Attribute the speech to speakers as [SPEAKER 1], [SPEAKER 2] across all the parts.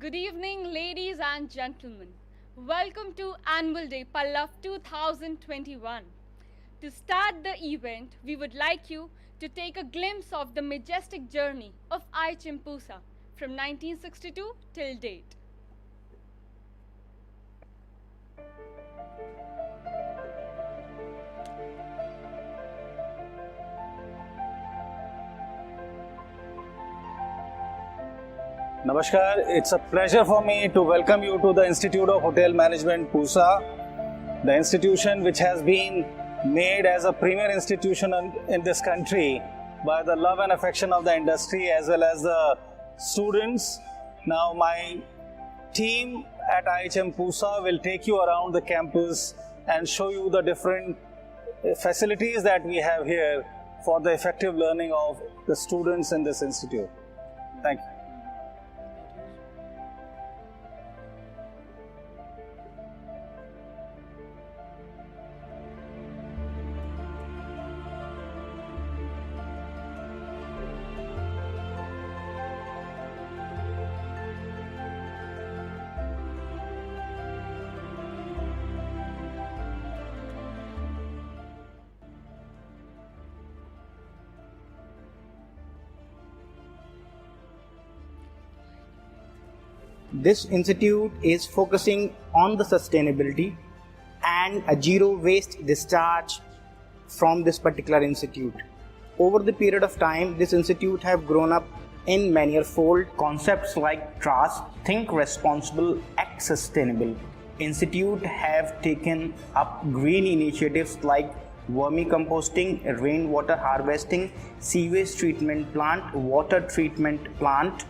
[SPEAKER 1] Good evening, ladies and gentlemen. Welcome to Annual Day Pallav 2021. To start the event, we would like you to take a glimpse of the majestic journey of IHM Pusa from 1962 till date.
[SPEAKER 2] Namaskar, it's a pleasure for me to welcome you to the Institute of Hotel Management Pusa, the institution which has been made as a premier institution in this country by the love and affection of the industry as well as the students. Now my team at IHM Pusa will take you around the campus and show you the different facilities that we have here for the effective learning of the students in this institute. Thank you.
[SPEAKER 3] This institute is focusing on the sustainability and a zero waste discharge from this particular institute. Over the period of time, this institute have grown up in manifold concepts like trust, think responsible, act sustainable. Institute have taken up green initiatives like vermicomposting, rainwater harvesting, sewage treatment plant, water treatment plant,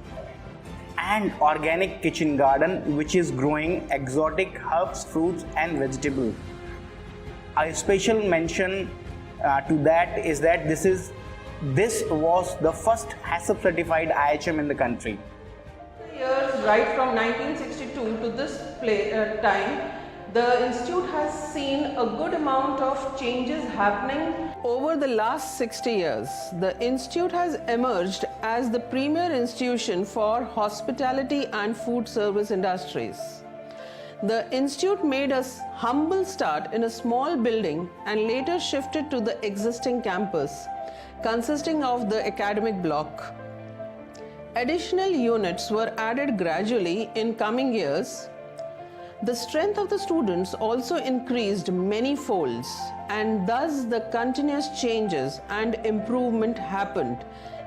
[SPEAKER 3] and organic kitchen garden which is growing exotic herbs, fruits and vegetables. A special mention to that is that this was the first HACCP certified IHM in the country.
[SPEAKER 4] Years right from 1962 to this time, the institute has seen a good amount of changes happening. Over the last 60 years, the institute has emerged as the premier institution for hospitality and food service industries. The institute made a humble start in a small building and later shifted to the existing campus, consisting of the academic block. Additional units were added gradually in coming years. The strength of the students also increased many folds, and thus the continuous changes and improvement happened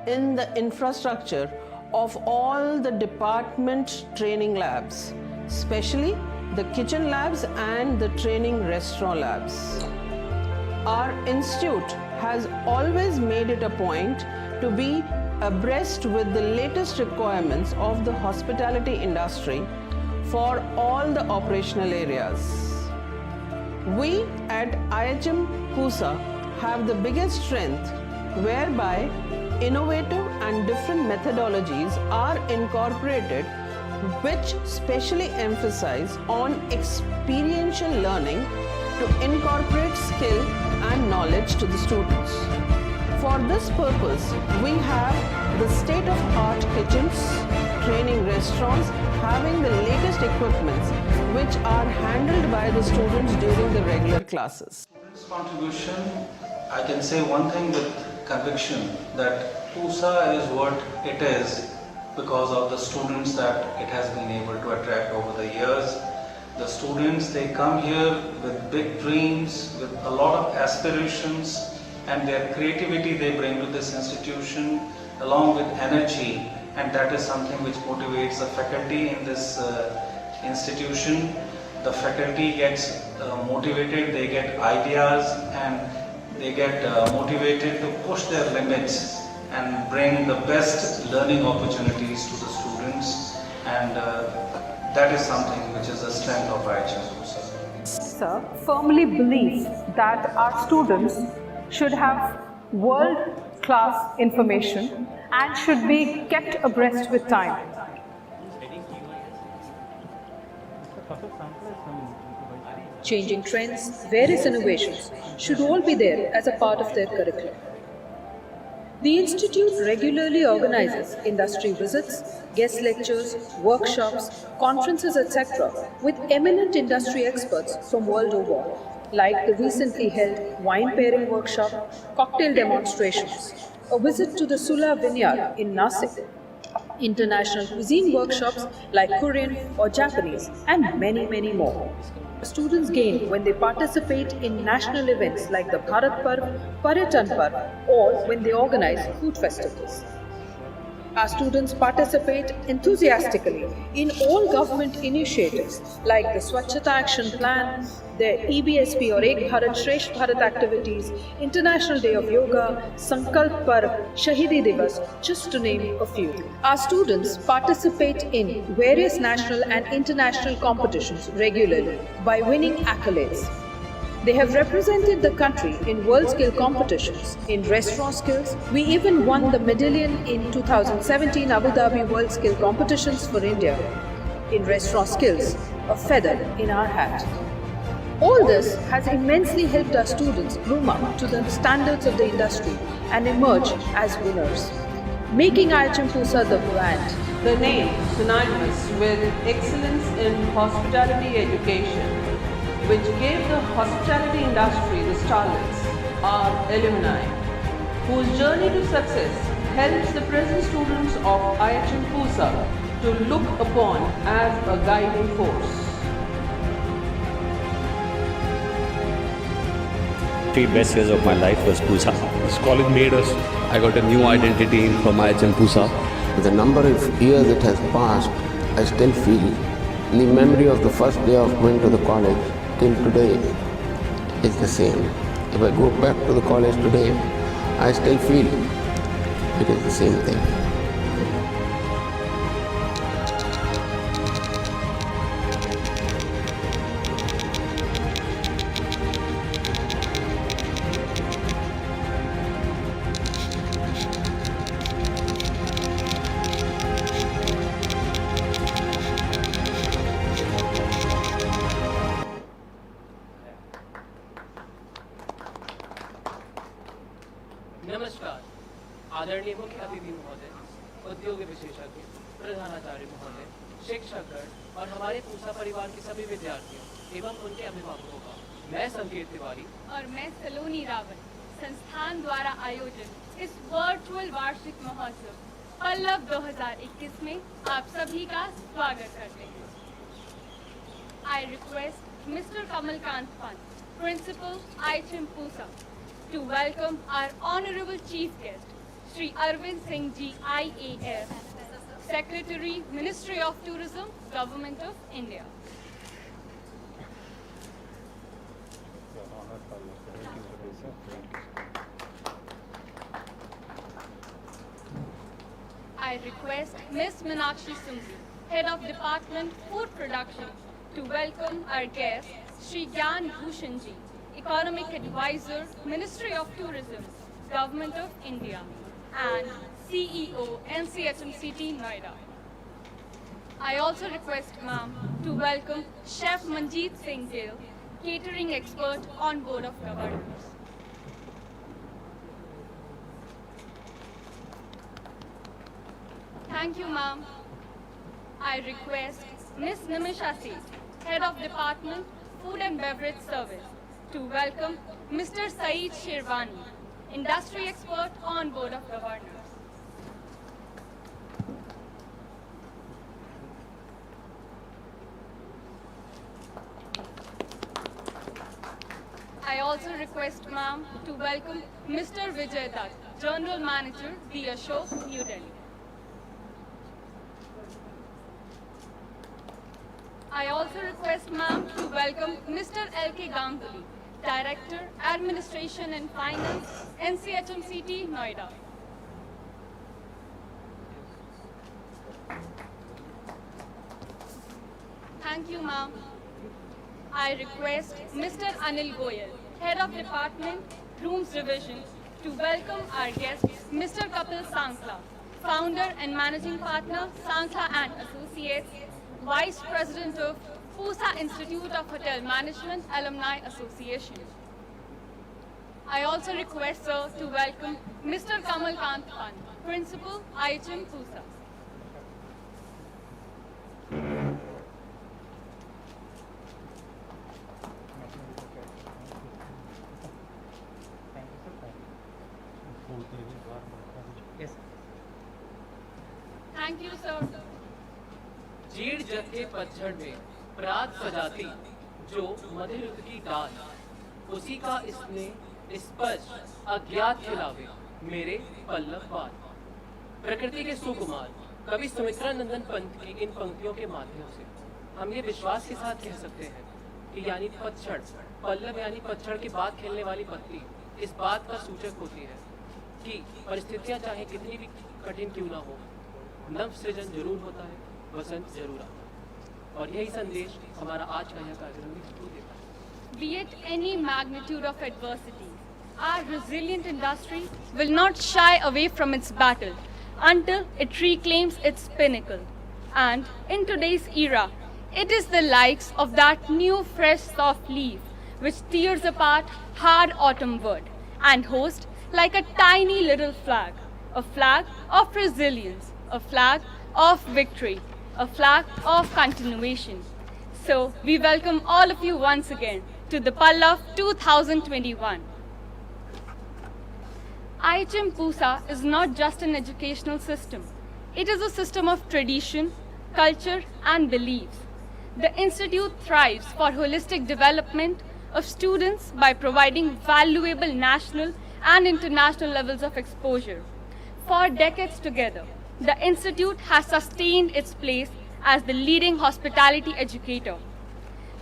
[SPEAKER 4] in the infrastructure of all the department training labs, especially the kitchen labs and the training restaurant labs. Our institute has always made it a point to be abreast with the latest requirements of the hospitality industry for all the operational areas. We at IHM Pusa have the biggest strength whereby innovative and different methodologies are incorporated which specially emphasize on experiential learning to incorporate skill and knowledge to the students. For this purpose, we have the state-of-art kitchens, training restaurants having the latest equipments which are handled by the students during the regular classes.
[SPEAKER 5] Students' contribution, I can say one thing with conviction, that Pusa is what it is because of the students that it has been able to attract over the years. The students, they come here with big dreams, with a lot of aspirations, and their creativity they bring to this institution along with energy, and that is something which motivates the faculty in this institution. The faculty gets motivated, they get ideas and they get motivated to push their limits and bring the best learning opportunities to the students, and that is something which is the strength of IHM Pusa.
[SPEAKER 6] Sir, firmly believe that our students should have world-class information and should be kept abreast with time.
[SPEAKER 7] Changing trends, various innovations should all be there as a part of their curriculum. The Institute regularly organizes industry visits, guest lectures, workshops, conferences, etc., with eminent industry experts from world over, like the recently held wine pairing workshop, cocktail demonstrations, a visit to the Sula vineyard in Nasik, international cuisine workshops like Korean or Japanese, and many, many more. Students gain when they participate in national events like the Bharat Parv, Paryatan Parv, or when they organize food festivals. Our students participate enthusiastically in all government initiatives like the Swachhata Action Plan, the EBSP or Ek Bharat Shresth Bharat activities, International Day of Yoga, Sankalp Parv, Shahidi Divas, just to name a few. Our students participate in various national and international competitions regularly by winning accolades. They have represented the country in world skill competitions. In restaurant skills, we even won the medallion in 2017 Abu Dhabi World Skill Competitions for India. In restaurant skills, a feather in our hat. All this has immensely helped our students groom up to the standards of the industry and emerge as winners, making IHM Pusa the brand.
[SPEAKER 4] The name synonymous with excellence in hospitality education, which gave the hospitality industry the starlets, are alumni, whose journey to success helps the present students of IHM Pusa to look upon as a guiding force.
[SPEAKER 8] Three best years of my life was Pusa.
[SPEAKER 9] This college made us. I got a new identity from IHM Pusa.
[SPEAKER 10] The number of years it has passed, I still feel the memory of the first day of going to the college till today is the same. If I go back to the college today, I still feel it is the same thing.
[SPEAKER 11] नमस्कार आदरणीय मुख्य अतिथि महोदय, उद्योग विशेषज्ञ, प्रधानाचार्य महोदय, शिक्षकगण और हमारे पूसा परिवार के सभी विद्यार्थियों एवं उनके अभिभावकों का मैं संकेत तिवारी
[SPEAKER 1] और मैं सलोनी रावल संस्थान द्वारा आयोजित इस वर्चुअल वार्षिक महोत्सव पल्लव 2021 में आप सभी का स्वागत करते हैं। I request Mr. Kamalkant Pant, Principal IHM Pusa, to welcome our Honorable Chief Guest, Sri Arvind Singh Ji IAS, Secretary, Ministry of Tourism, Government of India. I request Ms. Meenakshi Sundri, Head of Department Food Production, to welcome our guest, Sri Gyan Bhushan Ji, Economic Advisor, Ministry of Tourism, Government of India, and CEO, NCHMCT, Noida. I also request ma'am to welcome Chef Manjeet Singh Gill, Catering Expert on Board of Governors. Thank you, ma'am. I request Ms. Nimisha Seth, Head of Department, Food and Beverage Service, to welcome Mr. Saeed Shirwani, Industry Expert on Board of Governors. I also request ma'am to welcome Mr. Vijay Dutt, General Manager, The Ashok, New Delhi. I also request ma'am to welcome Mr. L.K. Ganguly, Director, Administration and Finance, NCHMCT, Noida. Thank you, ma'am. I request Mr. Anil Goyal, Head of Department, Rooms Division, to welcome our guest, Mr. Kapil Sankla, Founder and Managing Partner, Sankla and Associates, Vice President of Pusa Institute of Hotel Management Alumni Association. I also request sir to welcome Mr. Kamal Kant Khan, Principal, IHM Pusa. Thank you, sir.
[SPEAKER 11] जीड़ जग के पतझड़ में प्रात सजाती जो मधुर ऋतु की डाल, उसी का इसने स्पर्श अज्ञात खिलावे मेरे पल्लव बाल। प्रकृति के सुकुमार कवि सुमित्रा नंदन पंत की इन पंक्तियों के माध्यम से हम ये विश्वास के साथ कह सकते हैं कि यानी पतझड़, पल्लव यानी पतझड़ के बाद खिलने वाली पत्ती, इस बात का सूचक होती है कि परिस्थितियां चाहे कितनी भी कठिन क्यों ना हो, नव सृजन जरूर होता है, वसंत जरूर आता है। और यही संदेश हमारा आज का यह कार्यक्रम भी हमको देता है।
[SPEAKER 1] Be it any magnitude of adversity, our resilient industry will not shy away from its battle until it reclaims its pinnacle. And in today's era, it is the likes of that new fresh soft leaf which tears apart hard autumn wood and hosts like a tiny little flag, a flag of resilience, a flag of victory, a flag of continuation. So we welcome all of you once again to the Pallav 2021. IHM Pusa is not just an educational system. It is a system of tradition, culture and beliefs. The institute thrives for holistic development of students by providing valuable national and international levels of exposure. For decades together, the institute has sustained its place as the leading hospitality educator.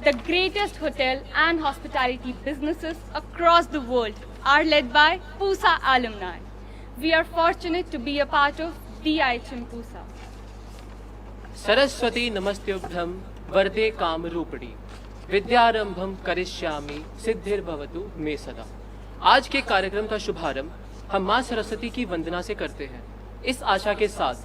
[SPEAKER 1] The greatest hotel and hospitality businesses across the world are led by Pusa alumni. We are fortunate to be a part of the IHM Pusa.
[SPEAKER 11] Saraswati नमस्त्युभ्यं वरदे कामरूपिणी विद्यारंभम करिष्यामि सिद्धिर्भवतु मे सदा। आज के कार्यक्रम का शुभारंभ हम मां सरस्वती की वंदना से करते हैं, इस आशा के साथ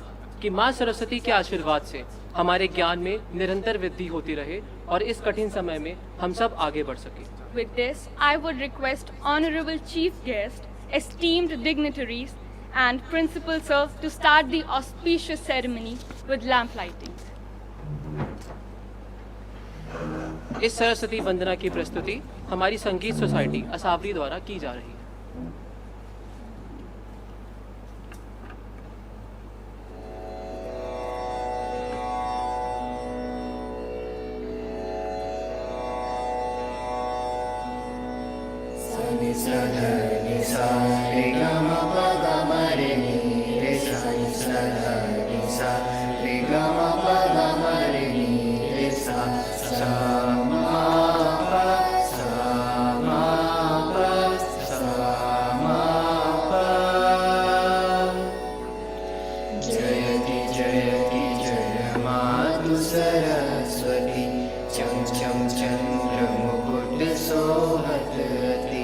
[SPEAKER 11] कि मां सरस्वती के आशीर्वाद से हमारे ज्ञान में निरंतर वृद्धि होती रहे और इस कठिन समय में हम सब आगे बढ़ सकें।
[SPEAKER 1] With this, I would request Honorable Chief Guest, esteemed dignitaries and Principal Sir to start the auspicious ceremony with lamp lighting.
[SPEAKER 11] इस सरस्वती वंदना की प्रस्तुति हमारी संगीत सोसाइटी असावरी द्वारा की जा रही है।
[SPEAKER 12] सरस्वती चम चम चंद्र मुकुट सोहतती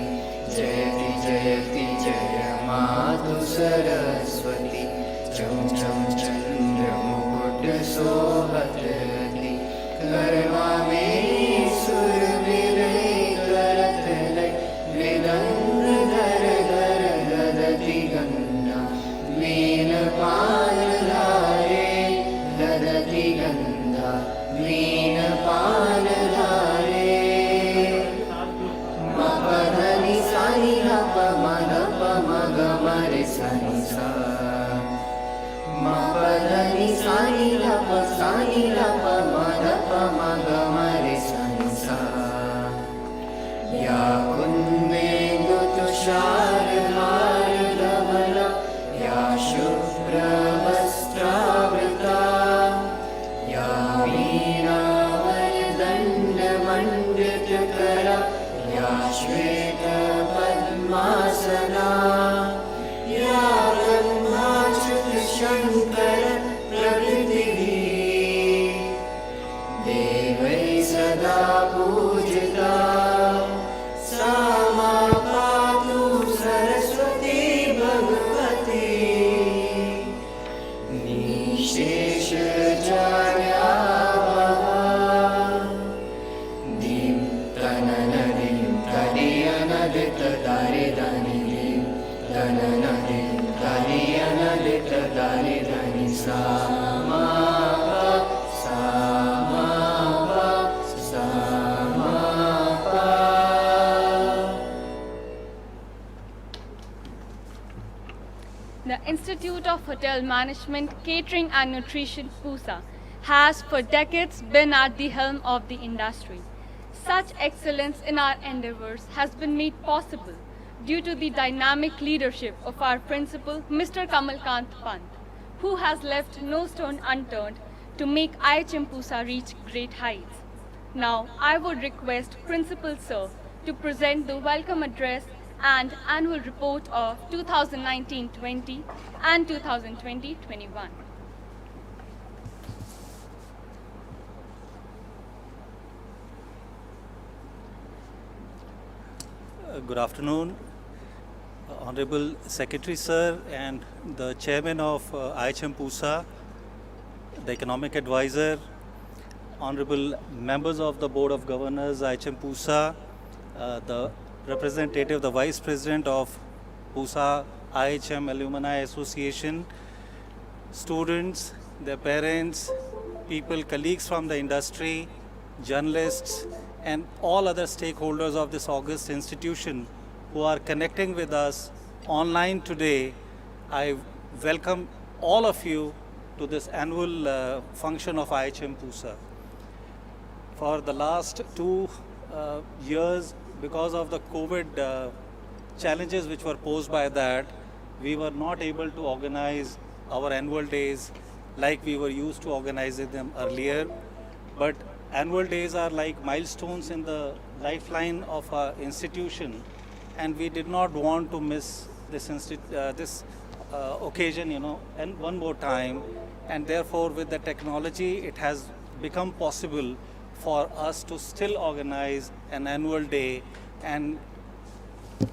[SPEAKER 12] जयति जयति जय मातु सरस्वती चम चम चंद्र मुकुट सोहतती गरबा में सुर विलय करत लय मृदंग धर धर ददति गन्ना वीण पाल लारे ददति गंधा वीण पाल लारे मपधनि सानि हप मग मग मरे सनि सा मपधनि सानि हप मग मरे सनि सा या कुन्देन्दु तुषार हार धवला या शुभ्र वस्त्रावृता या वीणावरदण्ड मण्डितकरा या श्वेत पद्मासना या ब्रह्माच्युत शङ्कर प्रभृतिभिः देवै सदा पूजिता सा मा पातु सरस्वती भगवती निशेष जाड्यावहा दीं तननदिं तदियनदित दारे dani re dana na re dani ana re dani dani sa ma pa sa ma pa sa ma pa.
[SPEAKER 1] The Institute of Hotel Management, Catering and Nutrition, Pusa, has for decades been at the helm of the industry. Such excellence in our endeavors has been made possible due to the dynamic leadership of our principal, Mr. Kamalkant Pant, who has left no stone unturned to make IHM Pusa reach great heights. Now, I would request Principal Sir to present the welcome address and annual report of 2019-20 and 2020-21.
[SPEAKER 5] Good afternoon, Honorable Secretary Sir and the Chairman of IHM Pusa, the Economic Advisor, Honorable Members of the Board of Governors, IHM Pusa, the representative, the Vice President of Pusa IHM Alumni Association, students, their parents, people, colleagues from the industry, journalists, and all other stakeholders of this august institution who are connecting with us online today. I welcome all of you to this annual function of IHM Pusa. For the last 2 years, because of the COVID challenges which were posed by that, we were not able to organize our annual days like we were used to organizing them earlier. But annual days are like milestones in the lifeline of our institution, and we did not want to miss this occasion, and one more time. And therefore, with the technology, it has become possible for us to still organize an annual day and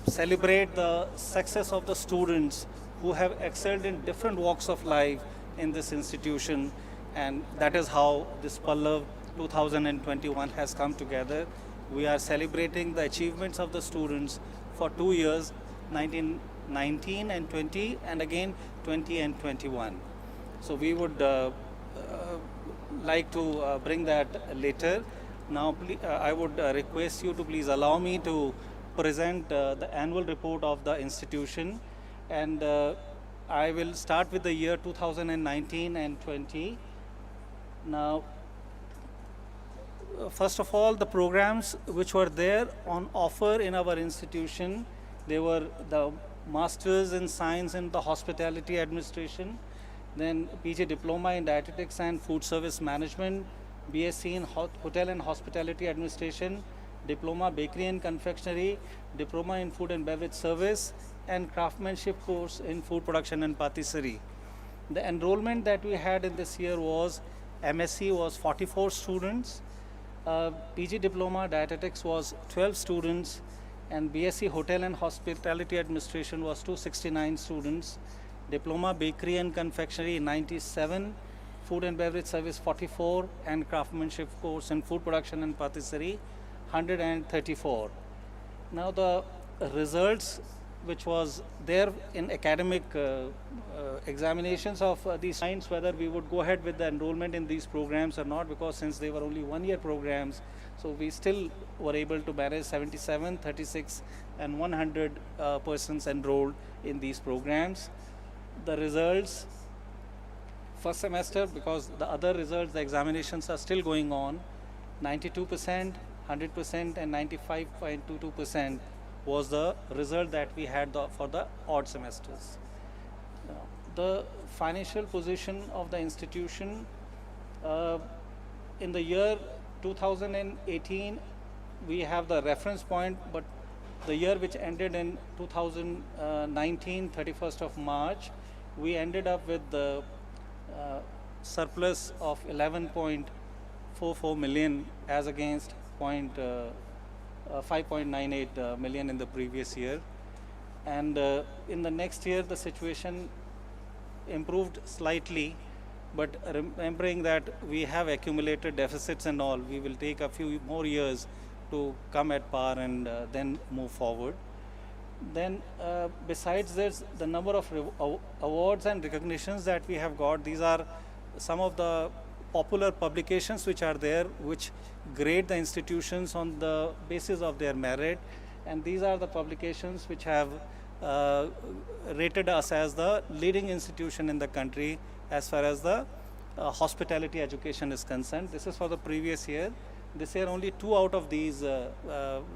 [SPEAKER 5] celebrate the success of the students who have excelled in different walks of life in this institution. And that is how this Pallav 2021 has come together. We are celebrating the achievements of the students for 2 years, 19 and 20, and again 20 and 21. So we would like to bring that later. Now, I would request you to please allow me to present the annual report of the institution, and I will start with the year 2019 and 20. Now, first of all, the programs which were there on offer in our institution, they were the Masters in Science in the Hospitality Administration, then PG Diploma in Dietetics and Food Service Management, BSc in Hotel and Hospitality Administration, Diploma Bakery and Confectionery, Diploma in Food and Beverage Service, and Craftsmanship course in Food Production and Patisserie. The enrollment that we had in this year was MSc was 44 students, PG Diploma Dietetics was 12 students, and BSc Hotel and Hospitality Administration was 269 students, Diploma Bakery and Confectionery 97, Food and Beverage Service 44, and Craftsmanship course in Food Production and Patisserie 134. Now the results which was there in academic examinations of these science, whether we would go ahead with the enrollment in these programs or not, because since they were only 1-year programs, so we still were able to manage 77, 36 and 100 persons enrolled in these programs. The results first semester, because the other results, the examinations are still going on, 92%, 100% and 95.22% was the result that we had for the odd semesters. The financial position of the institution in the year 2018, we have the reference point, but the year which ended in 2019, 31st of March, we ended up with the surplus of 11.44 million as against 5.98 million in the previous year. And in the next year, the situation improved slightly, but remembering that we have accumulated deficits and all, we will take a few more years to come at par and then move forward.
[SPEAKER 2] Then besides this, the number of awards and recognitions that we have got, these are some of the popular publications which are there, which grade the institutions on the basis of their merit, and these are the publications which have rated us as the leading institution in the country as far as the hospitality education is concerned. This is for the previous year. This year only 2 out of these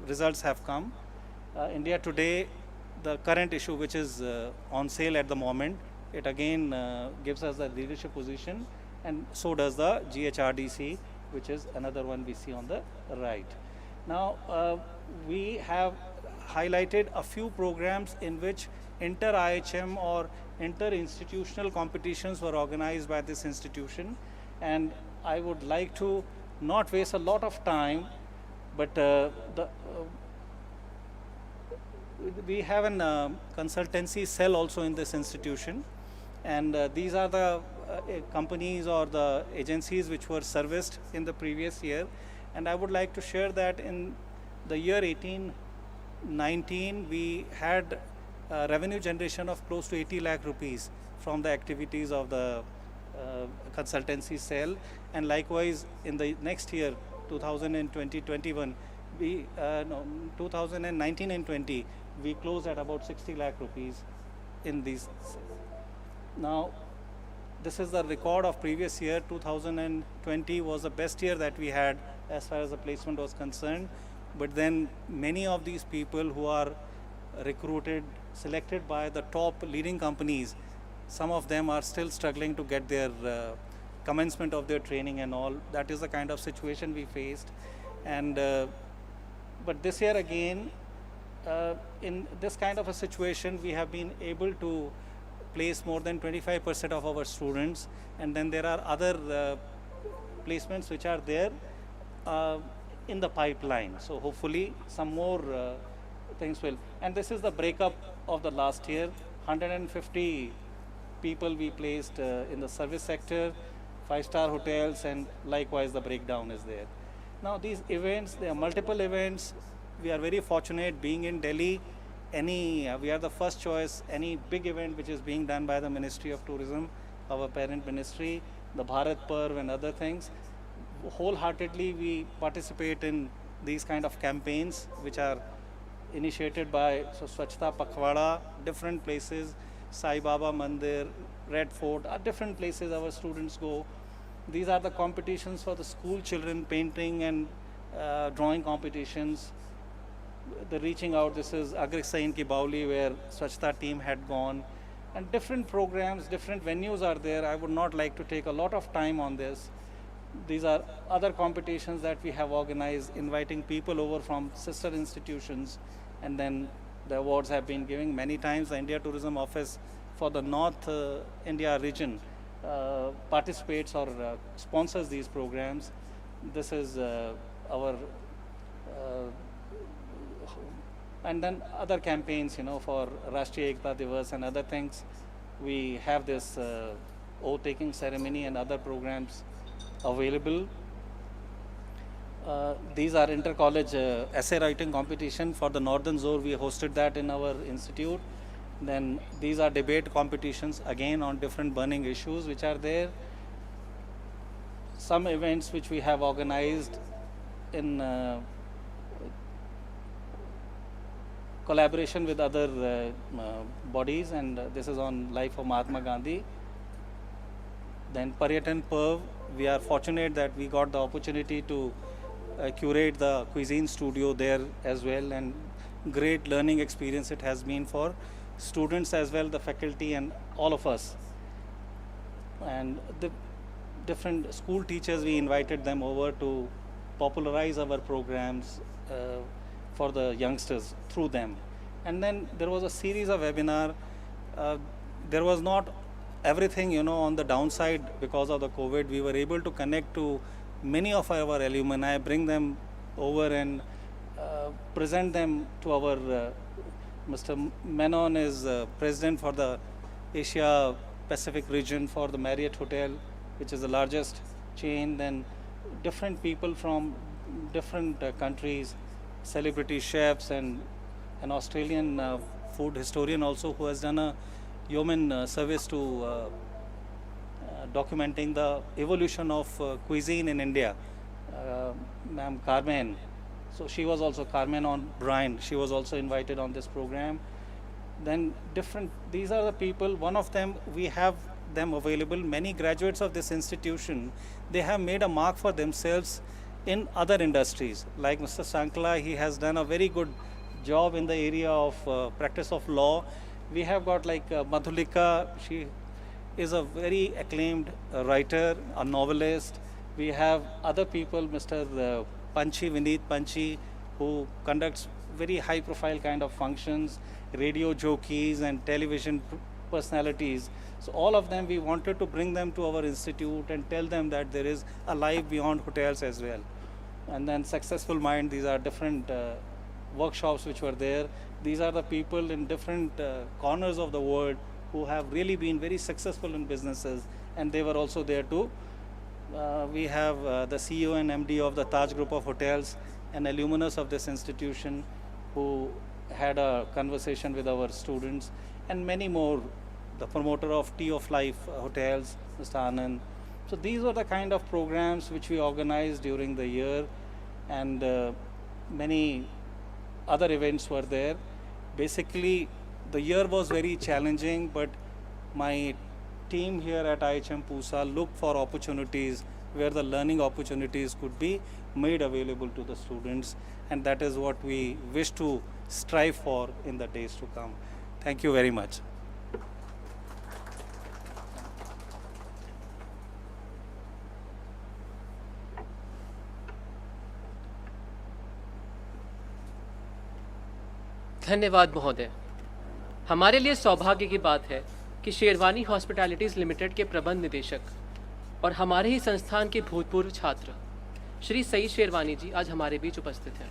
[SPEAKER 2] results have come. India Today, the current issue which is on sale at the moment, it again gives us the leadership position, and so does the GHRDC, which is another one we see on the right. Now we have highlighted a few programs in which inter-IHM or inter-institutional competitions were organized by this institution, and I would like to not waste a lot of time, but we have a consultancy cell also in this institution, and these are the companies or the agencies which were serviced in the previous year. And I would like to share that in the year 18-19 we had revenue generation of close to 80 lakh rupees from the activities of the consultancy cell, and likewise in the next year 2020-21 we 2019 and 20 we closed at about 60 lakh rupees in these. Now this is the record of previous year. 2020 was the best year that we had as far as the placement was concerned, but then many of these people who are recruited, selected by the top leading companies, some of them are still struggling to get their commencement of their training and all. That is the kind of situation we faced. And but this year again, in this kind of a situation, we have been able to place more than 25% of our students, and then there are other placements which are there in the pipeline. So hopefully some more things will. And this is the breakup of the last year. 150 people we placed in the service sector, 5-star hotels, and likewise the breakdown is there. Now these events, there are multiple events. We are very fortunate being in Delhi. We are the first choice, any big event which is being done by the Ministry of Tourism, our parent ministry, the Bharat Parv and other things. Wholeheartedly we participate in these kind of campaigns which are initiated by Swachhta Pakhwada, different places, Sai Baba Mandir, Red Fort, different places our students go. These are the competitions for the school children, painting and drawing competitions. The reaching out, this is Agrisain Ki Bauli where Swachhta team had gone, and different programs, different venues are there. I would not like to take a lot of time on this. These are other competitions that we have organized, inviting people over from sister institutions, and then the awards have been given many times. The India Tourism Office for the North India region participates or sponsors these programs. This is our and then other campaigns, for Rashtriya Ekta Divas and other things. We have this oath-taking ceremony and other programs available. These are inter-college essay writing competition for the Northern Zone. We hosted that in our institute. Then these are debate competitions again on different burning issues which are there. Some events which we have organized in collaboration with other bodies, and this is on life of Mahatma Gandhi. Then Paryatan Parv, we are fortunate that we got the opportunity to curate the cuisine studio there as well, and great learning experience it has been for students as well, the faculty and all of us. And the different school teachers, we invited them over to popularize our programs for the youngsters through them. And then there was a series of webinar. There was not everything, on the downside because of the COVID. We were able to connect to many of our alumni, bring them over and present them to our Mr. Menon is president for the Asia Pacific region for the Marriott Hotel, which is the largest chain. Then different people from different countries, celebrity chefs and an Australian
[SPEAKER 5] food historian also, who has done a yeoman service to documenting the evolution of cuisine in India. Ma'am Carmen, so she was also Carmen on Brine. She was also invited on this program. Then these are the people. One of them, we have them available. Many graduates of this institution, they have made a mark for themselves in other industries. Like Mr. Sankla, he has done a very good job in the area of practice of law. We have got like Madhulika, she is a very acclaimed writer, a novelist. We have other people, Mr. Panchi, Vineet Panchi, who conducts very high profile kind of functions, radio jockeys and television personalities. So all of them, we wanted to bring them to our institute and tell them that there is a life beyond hotels as well. And then Successful Mind, these are different workshops which were there. These are the people in different corners of the world who have really been very successful in businesses, and they were also there too. We have the CEO and MD of the Taj Group of Hotels, an alumnus of this institution, who had a conversation with our students, and many more. The promoter of Tea of Life Hotels, Mr. Anand. So these are the kind of programs which we organized during the year, and many other events were there. Basically, the year was very challenging, but my team here at IHM Pusa looked for opportunities where the learning opportunities could be made available to the students, and that is what we wish to strive for in the days to come. Thank you very much.
[SPEAKER 11] धन्यवाद महोदय। हमारे लिए सौभाग्य की बात है कि sherwani हॉस्पिटैलिटीज़ limited के प्रबंध निदेशक और हमारे ही संस्थान के भूतपूर्व छात्र श्री सई शेरवानी जी आज हमारे बीच उपस्थित हैं।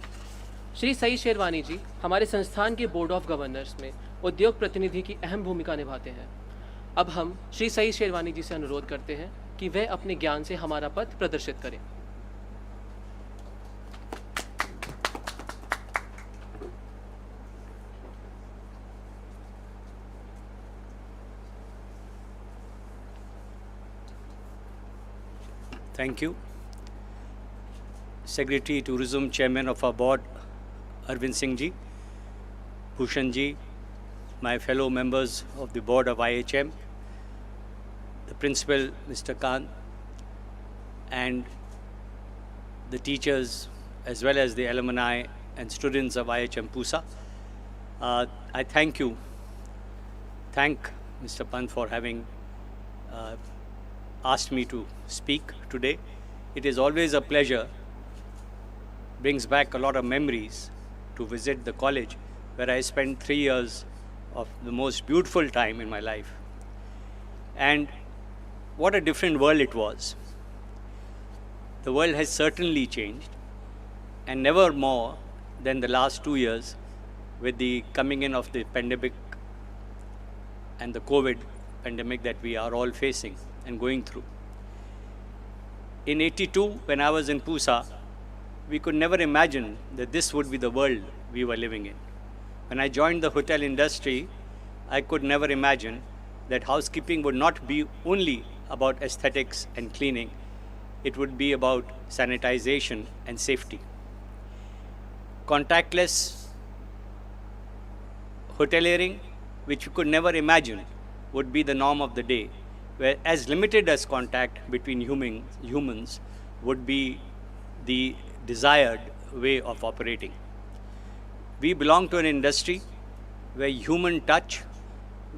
[SPEAKER 11] श्री सई शेरवानी जी हमारे संस्थान के बोर्ड ऑफ गवर्नर्स में उद्योग प्रतिनिधि की अहम भूमिका निभाते हैं। अब हम श्री सई शेरवानी जी से अनुरोध करते हैं कि वह अपने ज्ञान से हमारा पथ प्रदर्शित करें।
[SPEAKER 8] Thank you. Secretary Tourism, Chairman of our board, Arvind Singh ji, Bhushan ji, my fellow members of the board of IHM, the principal, Mr. Khan, and the teachers, as well as the alumni and students of IHM Pusa. I thank you. Thank Mr. Pant for having asked me to speak today. It is always a pleasure, brings back a lot of memories to visit the college where I spent 3 years of the most beautiful time in my life. And what a different world it was. The world has certainly changed, and never more than the last 2 years with the coming in of the pandemic and the COVID pandemic that we are all facing and going through. In '82, when I was in Pusa, we could never imagine that this would be the world we were living in. When I joined the hotel industry, I could never imagine that housekeeping would not be only about aesthetics and cleaning, it would be about sanitization and safety. Contactless hoteliering, which you could never imagine, would be the norm of the day, where as limited as contact between humans would be the desired way of operating. We belong to an industry where human touch,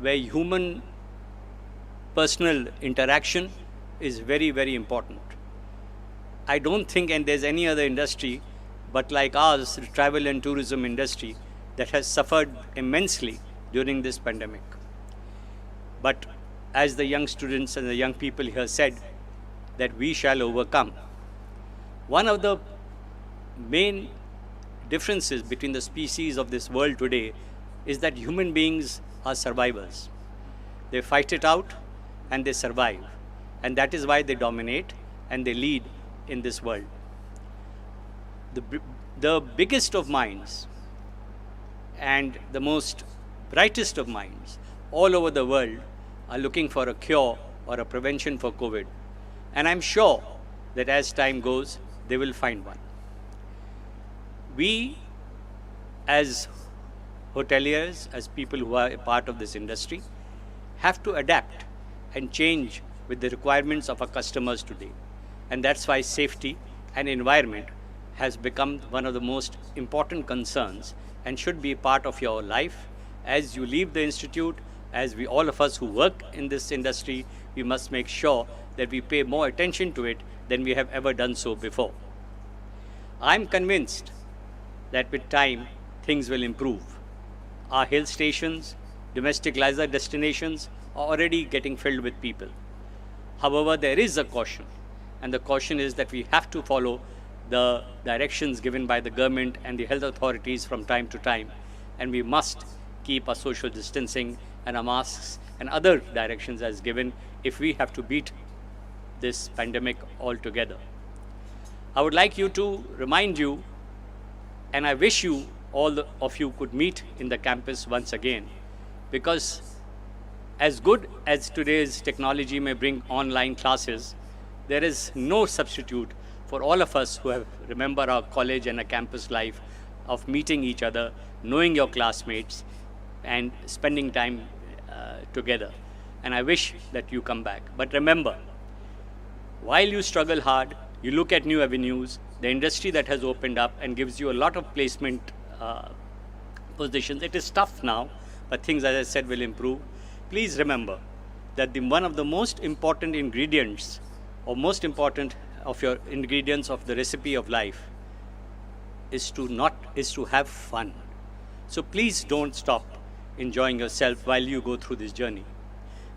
[SPEAKER 8] where human personal interaction is very, very important. I don't think, and there's any other industry, but like ours, the travel and tourism industry, that has suffered immensely during this pandemic. But as the young students and the young people here said, that we shall overcome. One of the main differences between the species of this world today is that human beings are survivors. They fight it out and they survive. And that is why they dominate and they lead in this world. The biggest of minds and the most brightest of minds all over the world are looking for a cure or a prevention for COVID. And I'm sure that as time goes, they will find one. We, as hoteliers, as people who are a part of this industry, have to adapt and change with the requirements of our customers today. And that's why safety and environment has become one of the most important concerns and should be part of your life. As you leave the institute, as we all of us who work in this industry, we must make sure that we pay more attention to it than we have ever done so before. I'm convinced that with time, things will improve. Our hill stations, domestic leisure destinations are already getting filled with people. However, there is a caution, and the caution is that we have to follow the directions given by the government and the health authorities from time to time, and we must keep our social distancing and our masks and other directions as given if we have to beat this pandemic altogether. I would like you to remind you, and I wish you all of you could meet in the campus once again, because as good as today's technology may bring online classes, there is no substitute for all of us who have remember our college and a campus life of meeting each other, knowing your classmates, and spending time together. And I wish that you come back. But remember, while you struggle hard, you look at new avenues, the industry that has opened up and gives you a lot of placement positions. It is tough now, but things, as I said, will improve. Please remember that one of the most important ingredients, or most important of your ingredients of the recipe of life, is to have fun. So please don't stop enjoying yourself while you go through this journey.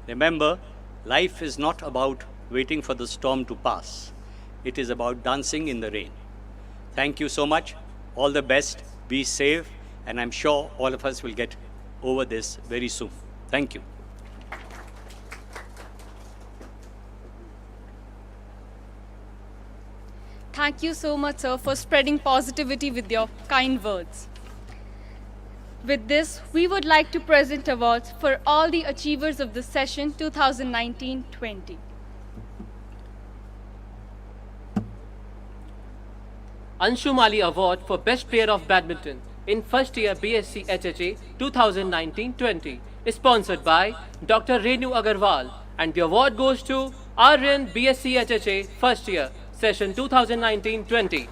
[SPEAKER 8] Remember, life is not about waiting for the storm to pass. It is about dancing in the rain. Thank you so much. All the best. Be safe. And I'm sure all of us will get over this very soon. Thank you.
[SPEAKER 1] Thank you so much, sir, for spreading positivity with your kind words. With this, we would like to present awards for all the achievers of the session 2019-20.
[SPEAKER 11] Anshu Mali Award for Best Player of Badminton in First Year BSc HHA 2019-20 is sponsored by Dr. Renu Agarwal, and the award goes to Aryan BSc HHA First Year Session 2019-20.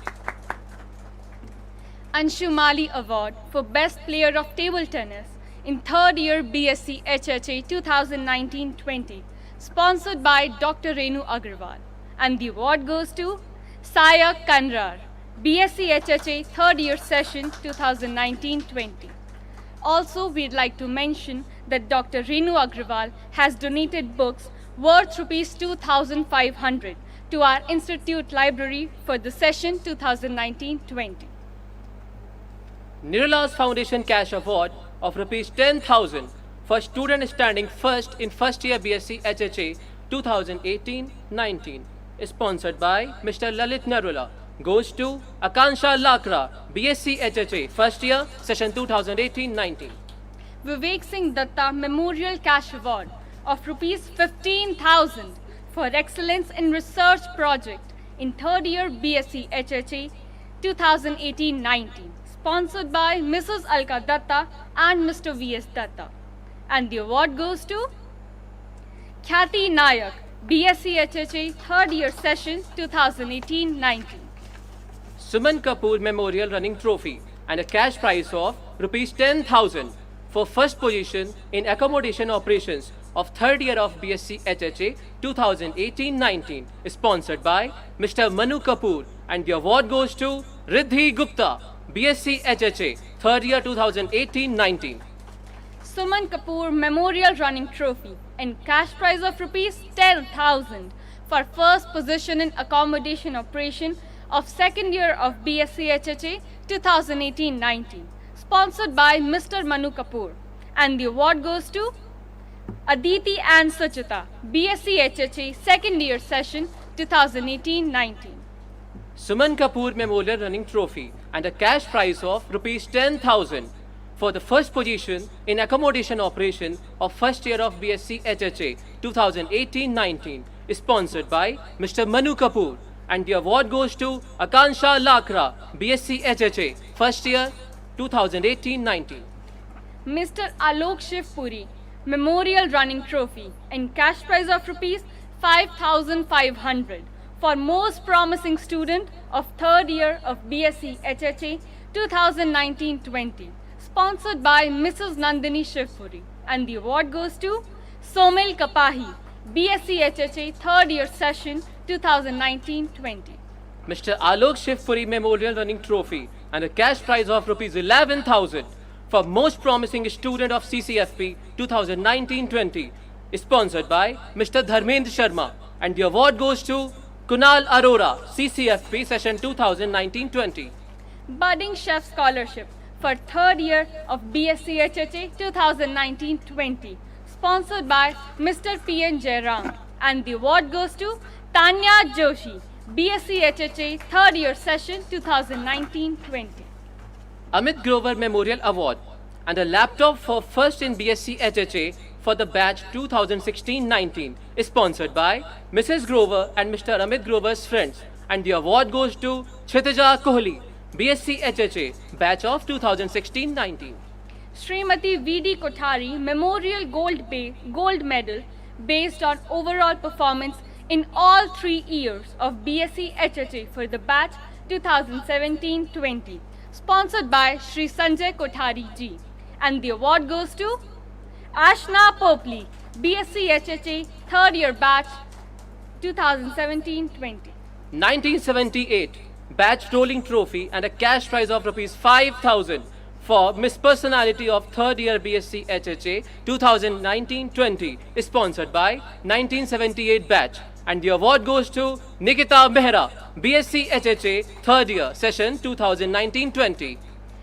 [SPEAKER 1] Anshu Mali Award for Best Player of Table Tennis in Third Year BSc HHA 2019-20, sponsored by Dr. Renu Agarwal. And the award goes to Saya Kanrar, BSc HHA Third Year Session 2019-20. Also, we'd like to mention that Dr. Renu Agarwal has donated books worth Rs 2,500 to our Institute Library for the session 2019-20.
[SPEAKER 11] Nirala's Foundation Cash Award of Rs 10,000 for student standing first in First Year BSc HHA 2018-19 is sponsored by Mr. Lalit Narula. Goes to Akansha Lakra, BSc HHA First Year Session 2018-19.
[SPEAKER 1] Vivek Singh Datta Memorial Cash Award of Rs 15,000 for Excellence in Research Project in Third Year BSc HHA 2018-19, sponsored by Mrs. Alka Datta and Mr. V.S. Datta. And the award goes to Khyati Nayak, BSc HHA Third Year Session 2018-19.
[SPEAKER 11] Suman Kapoor Memorial Running Trophy and a cash prize of Rs 10,000 for first position in accommodation operations of third year of BSc HHA 2018-19 is sponsored by Mr. Manu Kapoor, and the award goes to Riddhi Gupta, BSc HHA third year 2018-19.
[SPEAKER 1] Suman Kapoor Memorial Running Trophy and cash prize of Rs 10,000 for first position in accommodation operation of second year of BSc HHA 2018-19, sponsored by Mr. Manu Kapoor. And the award goes to Aditi and Sachita, BSc HHA second year session 2018-19.
[SPEAKER 11] Suman Kapoor Memorial Running Trophy and a cash prize of Rs 10,000 for the first position in accommodation operation of first year of BSc HHA 2018-19 is sponsored by Mr. Manu Kapoor, and the award goes to Akansha Lakra, BSc HHA first year 2018-19.
[SPEAKER 1] Mr. Alok Shivpuri, Memorial Running Trophy and cash prize of rupees 5,500 for most promising student of third year of BSc HHA 2019-20, sponsored by Mrs. Nandini Shivpuri, and the award goes to Somil Kapahi, BSc HHA third year session 2019-20.
[SPEAKER 11] Mr. Alok Shivpuri Memorial Running Trophy and a cash prize of rupees 11,000 for most promising student of CCFP 2019-20 is sponsored by Mr. Dharmendra Sharma, and the award goes to Kunal Arora, CCFP session 2019-20.
[SPEAKER 1] Budding Chef Scholarship for third year of BSc HHA 2019-20, sponsored by Mr. P.N. Jairam, and the award goes to Tanya Joshi, BSc HHA third year session 2019-20.
[SPEAKER 11] Amit Grover Memorial Award and a laptop for first in BSc HHA for the batch 2016-19 is sponsored by Mrs. Grover and Mr. Amit Grover's friends, and the award goes to Kshitija Kohli, BSc HHA batch of 2016-19.
[SPEAKER 1] Srimati V.D. Kothari Memorial Gold Medal based on overall performance in all 3 years of BSc HHA for the batch 2017-20, sponsored by Shri Sanjay Kothari ji, and the award goes to Ashna Popli, BSc HHA third year batch 2017-20.
[SPEAKER 11] 1978 batch rolling trophy and a cash prize of rupees 5,000 for Miss Personality of third year BSc HHA 2019-20 is sponsored by 1978 batch, and the award goes to Nikita Mehra, BSc HHA third year session 2019-20.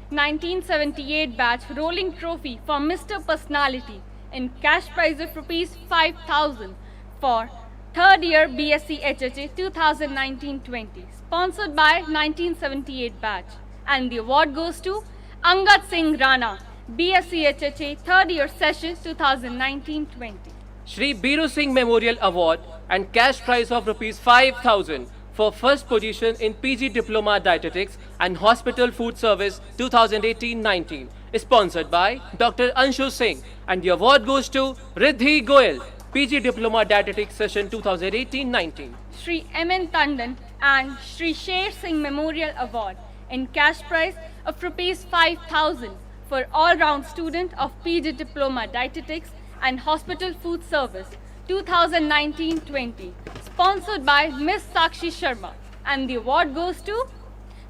[SPEAKER 1] 1978 batch rolling trophy for Mr. Personality and cash prize of rupees 5,000 for third year BSc HHA 2019-20, sponsored by 1978 batch, and the award goes to Angad Singh Rana, BSc HHA third year session 2019-20.
[SPEAKER 11] Shri Biru Singh Memorial Award and cash prize of rupees 5,000 for first position in PG Diploma Dietetics and Hospital Food Service 2018-19 is sponsored by Dr. Anshu Singh, and the award goes to Riddhi Goyal, PG Diploma Dietetics session 2018-19.
[SPEAKER 1] Shri M.N. Tandon and Shri Sher Singh Memorial Award and cash prize of rupees 5,000 for all-round student of PG Diploma Dietetics and Hospital Food Service 2019-20, sponsored by Miss Sakshi Sharma, and the award goes to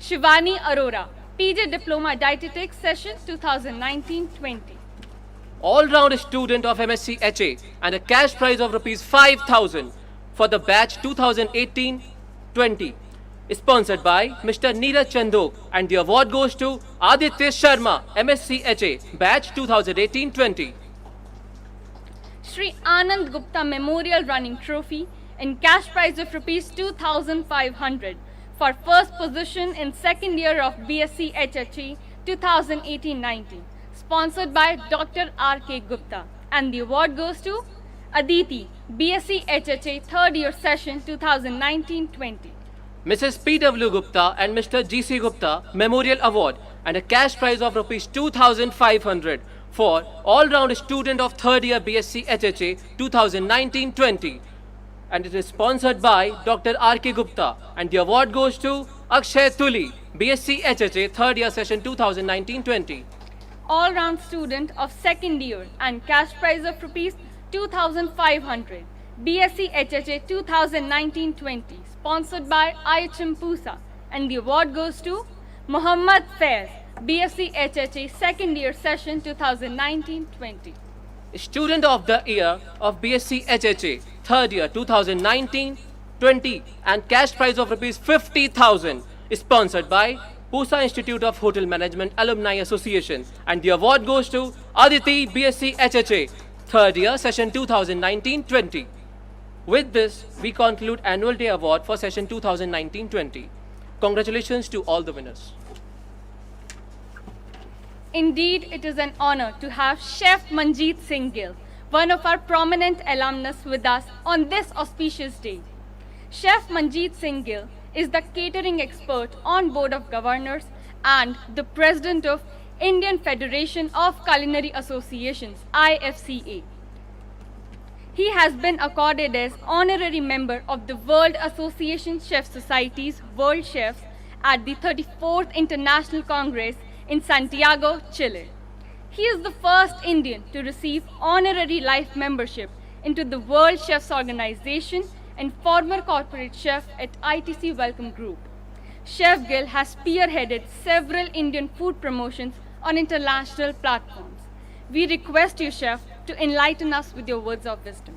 [SPEAKER 1] Shivani Arora, PG Diploma Dietetics session 2019-20.
[SPEAKER 11] All-round student of MSc HA and a cash prize of rupees 5,000 for the batch 2018-20 is sponsored by Mr. Neeraj Chandok, and the award goes to Aditya Sharma, MSc HA batch 2018-20.
[SPEAKER 1] Shri Anand Gupta Memorial Running Trophy and cash prize of rupees 2,500 for first position in second year of BSc HHA 2018-19, sponsored by Dr. R.K. Gupta, and the award goes to Aditi, BSc HHA third year session 2019-20.
[SPEAKER 11] Mrs. P.W. Gupta and Mr. G.C. Gupta Memorial Award and a cash prize of rupees 2,500 for all-round student of third year BSc HHA 2019-20, and it is sponsored by Dr. R.K. Gupta, and the award goes to Akshay Tuli, BSc HHA third year session 2019-20.
[SPEAKER 1] All-round student of second year and cash prize of rupees 2,500, BSc HHA 2019-20, sponsored by IHM Pusa, and the award goes to Muhammad Faiz, BSc HHA second year session 2019-20.
[SPEAKER 11] Student of the year of BSc HHA third year 2019-20 and cash prize of rupees 50,000 is sponsored by Pusa Institute of Hotel Management Alumni Association, and the award goes to Aditi, BSc HHA third year session 2019-20. With this, we conclude Annual Day Award for session 2019-20. Congratulations to all the winners.
[SPEAKER 1] Indeed, it is an honor to have Chef Manjeet Singh Gill, one of our prominent alumnus, with us on this auspicious day. Chef Manjeet Singh Gill is the catering expert on Board of Governors and the president of Indian Federation of Culinary Associations, IFCA. He has been accorded as honorary member of the World Association Chef Society's World Chefs at the 34th International Congress in Santiago, Chile. He is the first Indian to receive honorary life membership into the World Chefs Organization and former corporate chef at ITC Welcome Group. Chef Gill has spearheaded several Indian food promotions on international platforms. We request you, Chef, to enlighten us with your words of wisdom.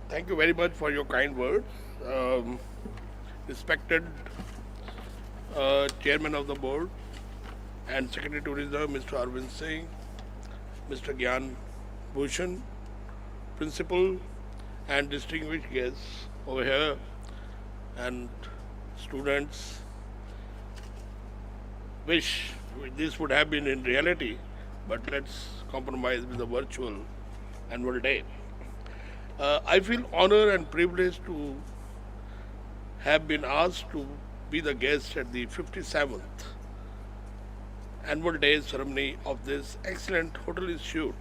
[SPEAKER 13] Thank you very much for your kind words. Respected Chairman of the Board and Secretary Tourism, Mr. Arvind Singh, Mr. Gyan Bhushan, Principal and distinguished guests over here, and students. Wish this would have been in reality, but let's compromise with the virtual annual day. I feel honored and privileged to have been asked to be the guest at the 57th annual day ceremony of this excellent hotel institute,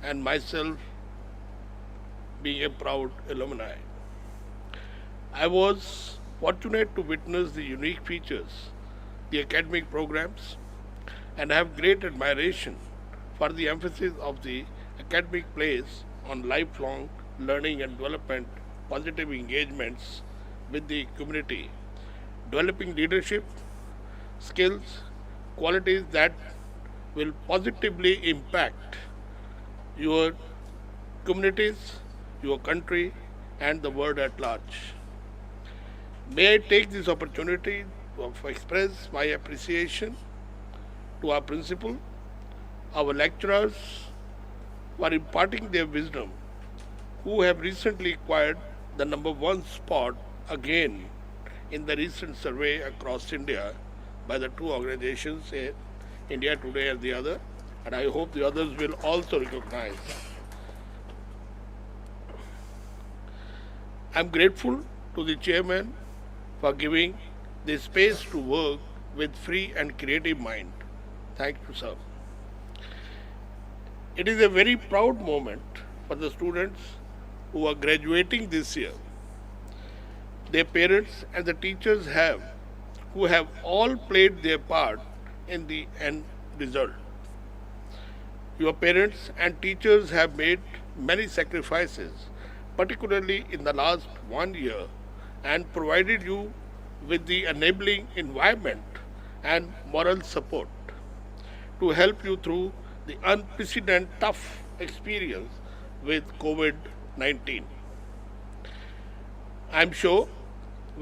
[SPEAKER 13] and myself being a proud alumni. I was fortunate to witness the unique features, the academic programs, and have great admiration for the emphasis of the academic place on lifelong learning and development, positive engagements with the community, developing leadership skills, qualities that will positively impact your communities, your country, and the world at large. May I take this opportunity to express my appreciation to our principal, our lecturers, for imparting their wisdom, who have recently acquired the #1 spot again in the recent survey across India by the two organizations, India Today and the other, and I hope the others will also recognize. I am grateful to the chairman for giving the space to work with free and creative mind. Thank you, sir. It is a very proud moment for the students who are graduating this year. Their parents and the teachers who have all played their part in the end result. Your parents and teachers have made many sacrifices, particularly in the last 1 year, and provided you with the enabling environment and moral support to help you through the unprecedented tough experience with COVID-19. I'm sure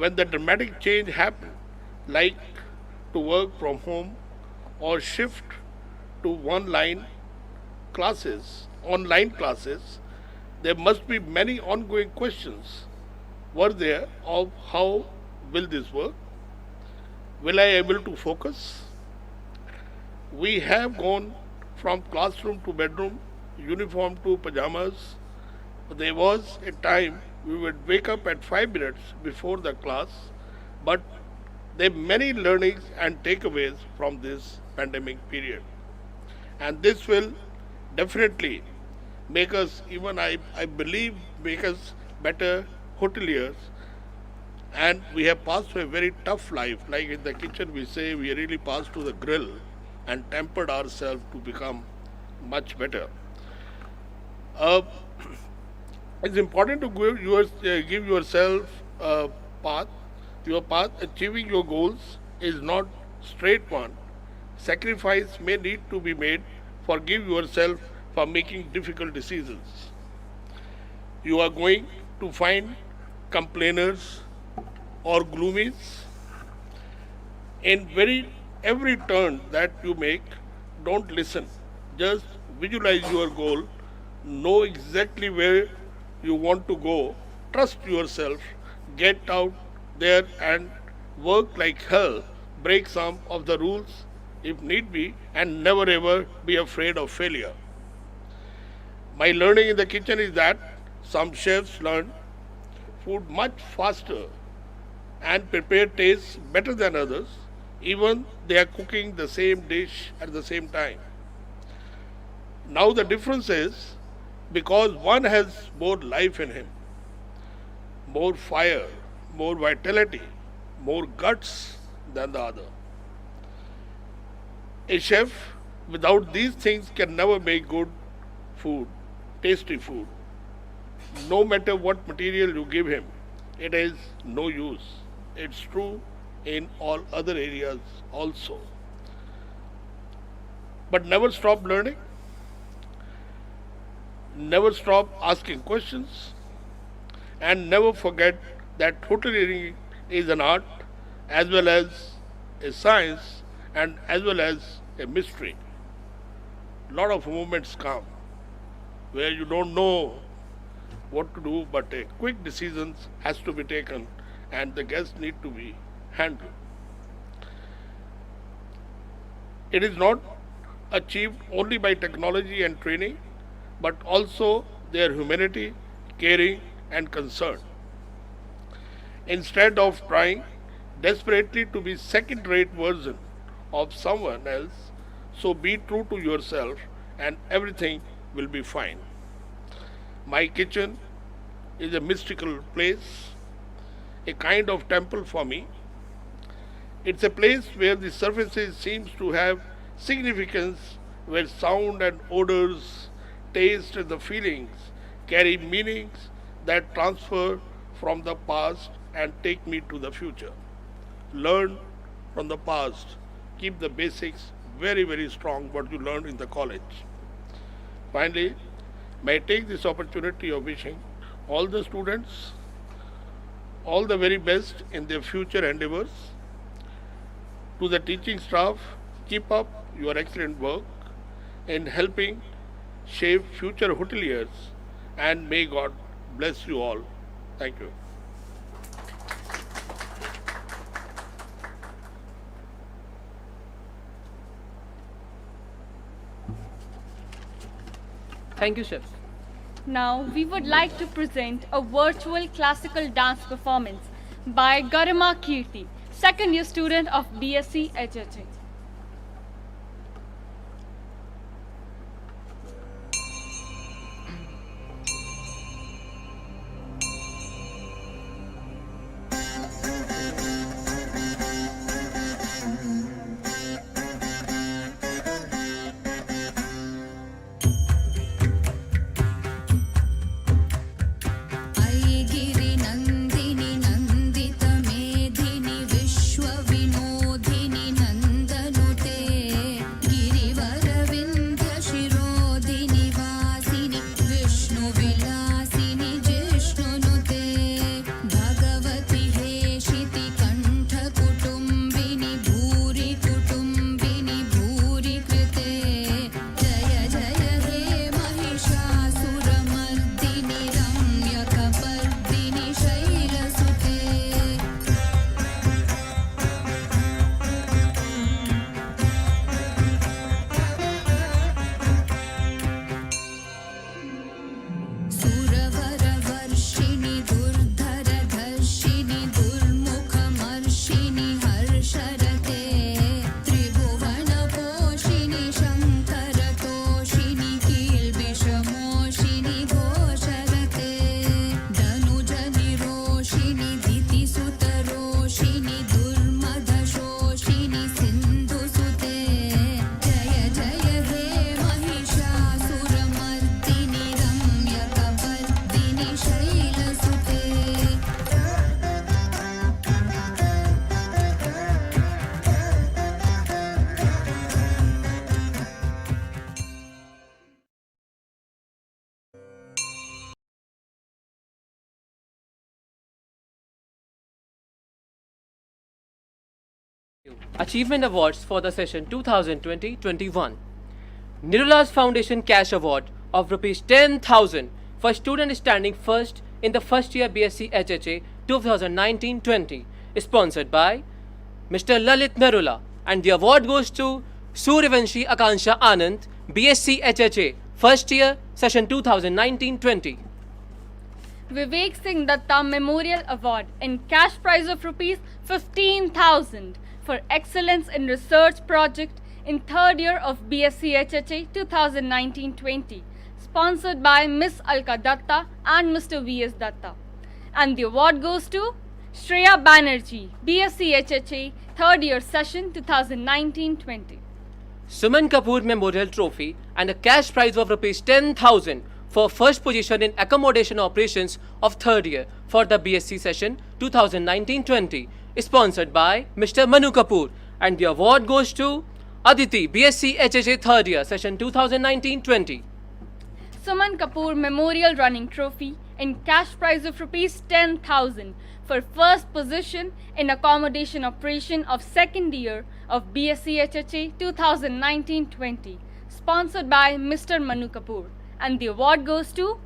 [SPEAKER 13] when the dramatic change happened, like to work from home or shift to online classes, there must be many ongoing questions were there of how will this work? Will I able to focus? We have gone from classroom to bedroom, uniform to pajamas. There was a time we would wake up at 5 minutes before the class, but there are many learnings and takeaways from this pandemic period. And this will definitely make us, even I believe, make us better hoteliers. And we have passed through a very tough life. Like in the kitchen we say, we really passed through the grill and tempered ourselves to become much better. It's important to give yourself a path. Your path, achieving your goals, is not straight one. Sacrifice may need to be made. Forgive yourself for making difficult decisions. You are going to find complainers or gloomies. In every turn that you make, don't listen. Just visualize your goal, know exactly where you want to go, trust yourself, get out there and work like hell, break some of the rules if need be, and never ever be afraid of failure. My learning in the kitchen is that some chefs learn food much faster and prepare tastes better than others, even they are cooking the same dish at the same time. Now the difference is because one has more life in him, more fire, more vitality, more guts than the other. A chef without these things can never make good food, tasty food. No matter what material you give him, it is no use. It's true in all other areas also. But never stop learning, never stop asking questions, and never forget that hoteliering is an art as well as a science and as well as a mystery. Lot of moments come where you don't know what to do, but a quick decision has to be taken and the guests need to be handled. It is not achieved only by technology and training, but also their humanity, caring, and concern. Instead of trying desperately to be second-rate version of someone else, so be true to yourself and everything will be fine. My kitchen is a mystical place, a kind of temple for me. It's a place where the surfaces seems to have significance, where sound and odors, taste and the feelings carry meanings that transfer from the past and take me to the future. Learn from the past, keep the basics very strong what you learned in the college. Finally, may I take this opportunity of wishing all the students all the very best in their future endeavors. To the teaching staff, keep up your excellent work in helping shape future hoteliers, and may God bless you all. Thank you.
[SPEAKER 11] Thank you, Chef.
[SPEAKER 1] Now, we would like to present a virtual classical dance performance by Garima Kirti, second year student of BSc HHA.
[SPEAKER 12] नन्दिनि नन्दित मेधिनि विश्व विनोदिनि Nand
[SPEAKER 11] Achievement Awards for the session 2020-21. Nirula's Foundation Cash Award of Rs 10,000 for student standing first in the first year BSc HHA 2019-20 is sponsored by Mr. Lalit Narula, and the award goes to Suryavanshi Akansha Anand, BSc HHA first year session 2019-20.
[SPEAKER 1] Vivek Singh Datta Memorial Award and cash prize of rupees 15,000 for excellence in research project in third year of BSc HHA 2019-20, sponsored by Miss Alka Datta and Mr. V.S. Datta. And the award goes to Shreya Banerjee, BSc HHA third year session 2019-20.
[SPEAKER 11] Suman Kapoor Memorial Trophy and a cash prize of Rs 10,000 for first position in accommodation operations of third year for the BSc session 2019-20 is sponsored by Mr. Manu Kapoor, and the award goes to Aditi, BSc HHA third year session 2019-20.
[SPEAKER 1] Suman Kapoor Memorial Running Trophy and cash prize of rupees 10,000 for first position in accommodation operation of second year of BSc HHA 2019-20, sponsored by Mr. Manu Kapoor, and the award goes to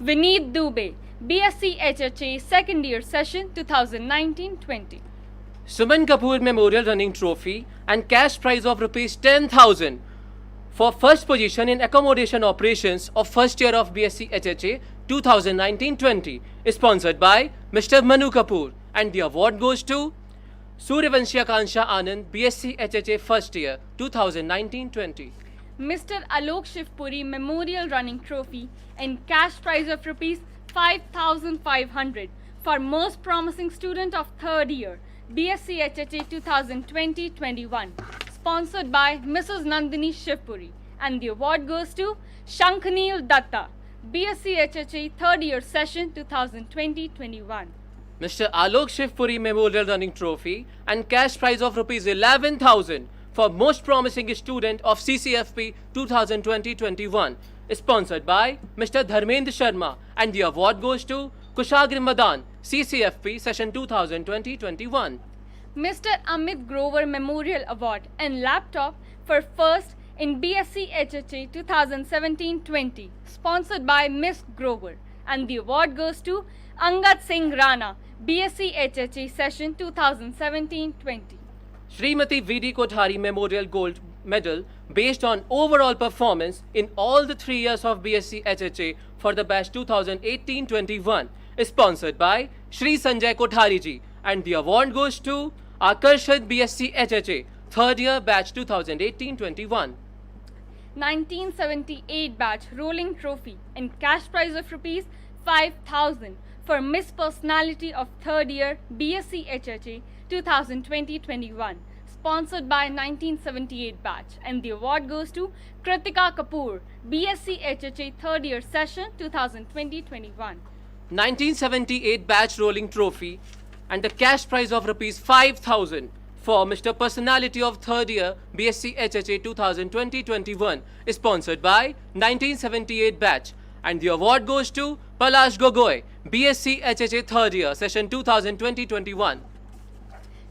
[SPEAKER 1] Vineet Dubey, BSc HHA second year session 2019-20.
[SPEAKER 11] Suman Kapoor Memorial Running Trophy and cash prize of Rs 10,000 for first position in accommodation operations of first year of BSc HHA 2019-20 is sponsored by Mr. Manu Kapoor, and the award goes to Suryavanshi Akansha Anand, BSc HHA first year 2019-20.
[SPEAKER 1] Mr. Alok Shivpuri Memorial Running Trophy and cash prize of rupees 5,500 for most promising student of third year BSc HHA 2020-21, sponsored by Mrs. Nandini Shivpuri, and the award goes to Shankhneel Datta, BSc HHA third year session 2020-21.
[SPEAKER 11] Mr. Alok Shivpuri Memorial Running Trophy and cash prize of Rs 11,000 for most promising student of CCFP 2020-21 is sponsored by Mr. Dharmendra Sharma, and the award goes to Kushagri Madan, CCFP session 2020-21.
[SPEAKER 1] Mr. Amit Grover Memorial Award and laptop for first in BSc HHA 2017-20, sponsored by Miss Grover, and the award goes to Angad Singh Rana, BSc HHA session 2017-20.
[SPEAKER 11] Srimati V.D. Kothari Memorial Gold Medal based on overall performance in all the 3 years of BSc HHA for the batch 2018-21 is sponsored by Shri Sanjay Kothari ji, and the award goes to Akarshat BSc HHA third year batch 2018-21.
[SPEAKER 1] 1978 batch rolling trophy and cash prize of rupees 5,000 for Miss Personality of third year BSc HHA 2020-21, sponsored by 1978 batch, and the award goes to Kritika Kapoor, BSc HHA third year session 2020-21.
[SPEAKER 11] 1978 batch rolling trophy and the cash prize of Rs 5,000 for Mr. Personality of third year BSc HHA 2020-21 is sponsored by 1978 batch, and the award goes to Palash Gogoi, BSc HHA third year session 2020-21.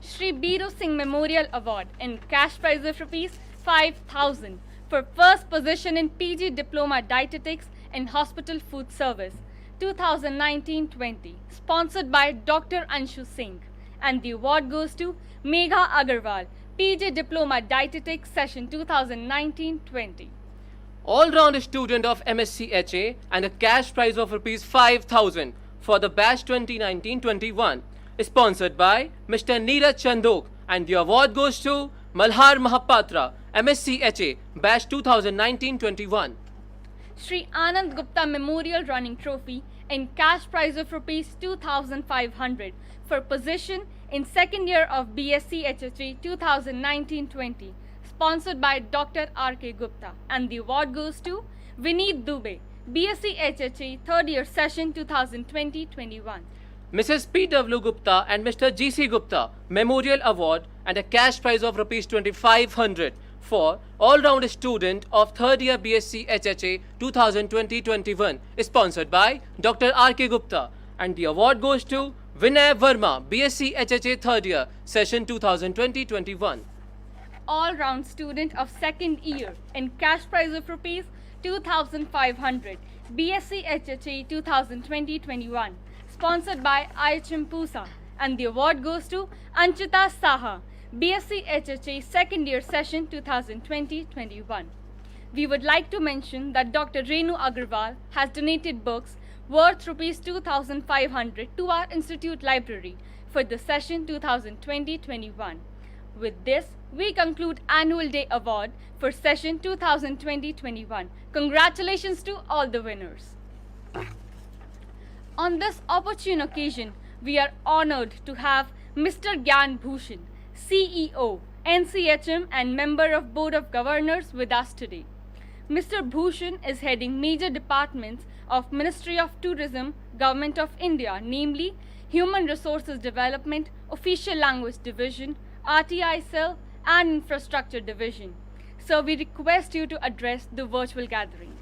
[SPEAKER 1] Shri Biru Singh Memorial Award and cash prize of rupees 5,000 for first position in PG Diploma Dietetics and Hospital Food Service 2019-20, sponsored by Dr. Anshu Singh, and the award goes to Megha Agarwal, PG Diploma Dietetics Session 2019-20.
[SPEAKER 11] All-round student of MSc HA and a cash prize of Rs 5,000 for the batch 2019-21 is sponsored by Mr. Neeraj Chandok, and the award goes to Malhar Mahapatra, MSc HA, batch 2019-21.
[SPEAKER 1] Shri Anand Gupta Memorial Running Trophy and cash prize of rupees 2,500 for position in second year of BSc HHA 2019-20, sponsored by Dr. R.K. Gupta, and the award goes to Vineet Dubey, BSc HHA third year session 2020-21.
[SPEAKER 11] Mrs. P.W. Gupta and Mr. G.C. Gupta Memorial Award and a cash prize of Rs 2,500 for all-round student of third year BSc HHA 2020-21 is sponsored by Dr. R.K. Gupta, and the award goes to Vinay Verma, BSc HHA 3rd year, session 2020-21.
[SPEAKER 1] All-round student of second year in cash prize of rupees 2,500, BSc HHA 2020-21, sponsored by IHM Pusa, and the award goes to Anchita Saha, BSc HHA second year session 2020-21. We would like to mention that Dr. Renu Agarwal has donated books worth rupees 2,500 to our institute library for the session 2020-21. With this, we conclude Annual Day Award for session 2020-21. Congratulations to all the winners. On this opportune occasion, we are honored to have Mr. Gyan Bhushan, CEO, NCHM and member of Board of Governors with us today. Mr. Bhushan is heading major departments of Ministry of Tourism, Government of India, namely Human Resources Development, Official Language Division, RTI Cell and Infrastructure Division. So we request you to address the virtual gathering.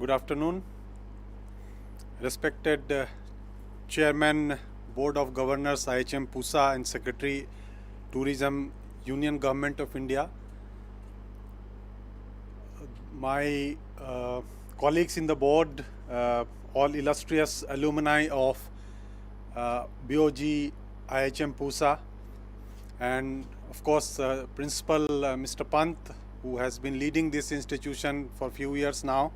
[SPEAKER 14] Good afternoon. Respected Chairman, Board of Governors, IHM Pusa and Secretary, Tourism, Union Government of India. My colleagues in the board, all illustrious alumni of BOG IHM Pusa, and of course Principal Mr. Pant, who has been leading this institution for a few years now.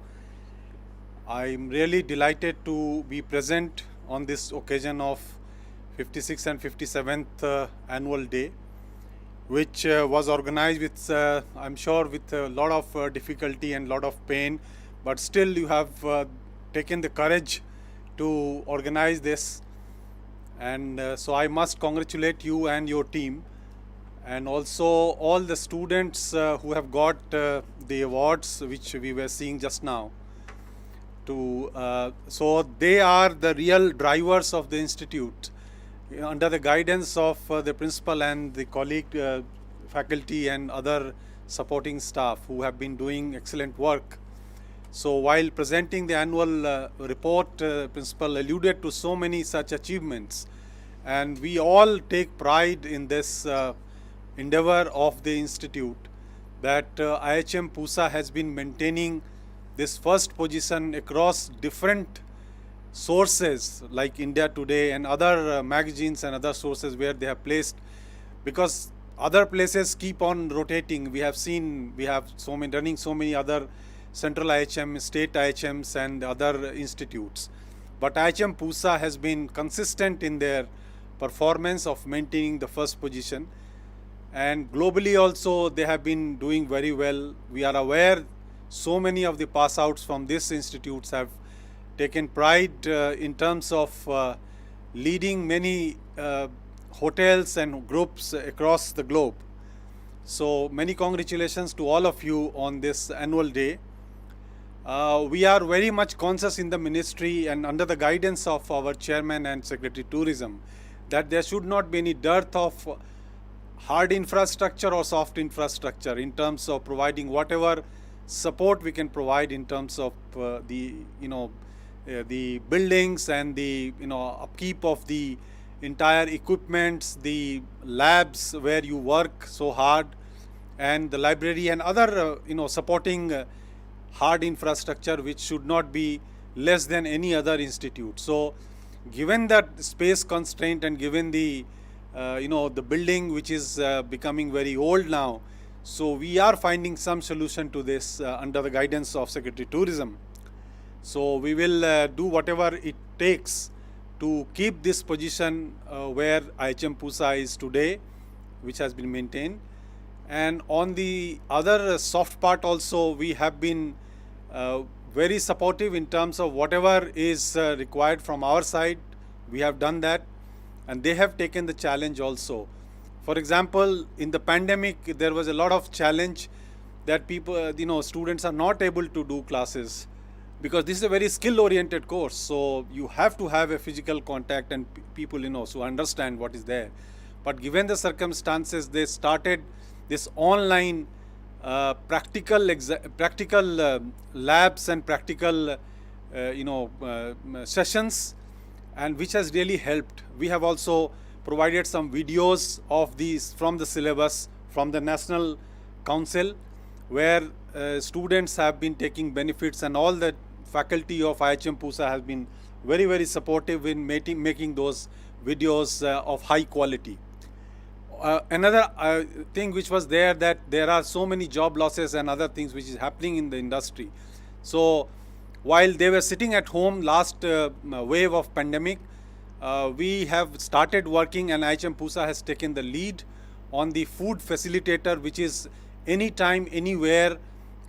[SPEAKER 14] I'm really delighted to be present on this occasion of 56th and 57th Annual Day, which was organized with, I'm sure, with a lot of difficulty and lot of pain, but still you have taken the courage to organize this, and so I must congratulate you and your team, and also all the students who have got the awards which we were seeing just now. So they are the real drivers of the institute, under the guidance of the principal and the colleague faculty and other supporting staff who have been doing excellent work. So while presenting the annual report, principal alluded to so many such achievements, and we all take pride in this endeavor of the institute, that IHM Pusa has been maintaining this first position across different sources like India Today and other magazines and other sources where they have placed, because other places keep on rotating. We have seen, we have running so many other central IHM, state IHMs and other institutes. But IHM Pusa has been consistent in their performance of maintaining the first position, and globally also they have been doing very well. We are aware so many of the pass outs from these institutes have taken pride in terms of leading many hotels and groups across the globe. So many congratulations to all of you on this annual day. We are very much conscious in the ministry and under the guidance of our chairman and secretary tourism that there should not be any dearth of hard infrastructure or soft infrastructure in terms of providing whatever support we can provide in terms of the buildings and the upkeep of the entire equipments, the labs where you work so hard, and the library and other supporting hard infrastructure which should not be less than any other institute. So given that space constraint and given the the building which is becoming very old now, so we are finding some solution to this under the guidance of Secretary Tourism. So we will do whatever it takes to keep this position where IHM Pusa is today, which has been maintained. And on the other soft part also, we have been very supportive in terms of whatever is required from our side. We have done that, and they have taken the challenge also. For example, in the pandemic, there was a lot of challenge that people, students are not able to do classes. because this is a very skill-oriented course. So you have to have a physical contact and people, so understand what is there. But given the circumstances, they started this online practical labs and practical sessions, and which has really helped. We have also provided some videos of these from the syllabus from the National Council, where students have been taking benefits, and all the faculty of IHM Pusa has been very, very supportive in making those videos of high quality. Another thing which was there, that there are so many job losses and other things which is happening in the industry. So while they were sitting at home last wave of pandemic, we have started working, and IHM Pusa has taken the lead on the food facilitator, which is anytime, anywhere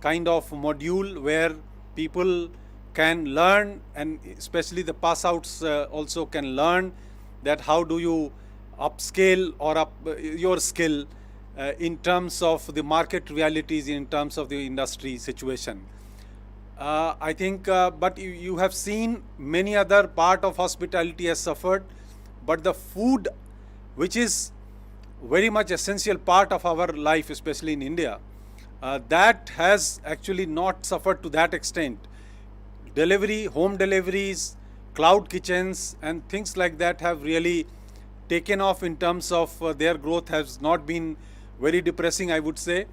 [SPEAKER 14] kind of module where people can learn, and especially the pass outs also can learn that how do you upscale or up your skill in terms of the market realities, in terms of the industry situation. I think, but you have seen many other part of hospitality has suffered, but the food, which is very much essential part of our life, especially in India, that has actually not suffered to that extent. Delivery, home deliveries, cloud kitchens and things like that have really taken off in terms of their growth has not been very depressing, I would say.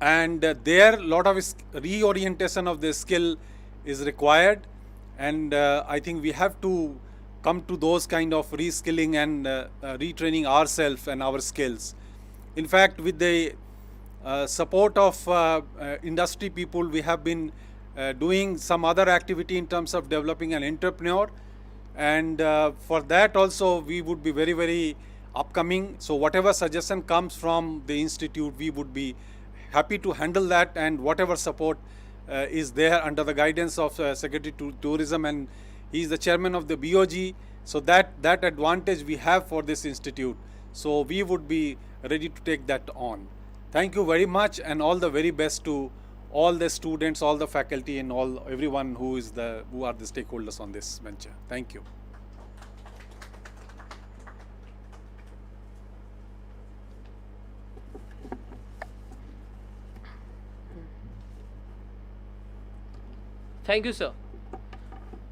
[SPEAKER 14] And there lot of reorientation of the skill is required, and I think we have to come to those kind of reskilling and retraining ourselves and our skills. In fact, with the support of industry people, we have been doing some other activity in terms of developing an entrepreneur, and for that also we would be very, very upcoming. So whatever suggestion comes from the institute, we would be happy to handle that, and whatever support is there under the guidance of Secretary to Tourism, and he is the chairman of the BOG. So that advantage we have for this institute. So we would be ready to take that on. Thank you very much, and all the very best to all the students, all the faculty, and everyone who are the stakeholders on this venture. Thank you.
[SPEAKER 11] Thank you, sir.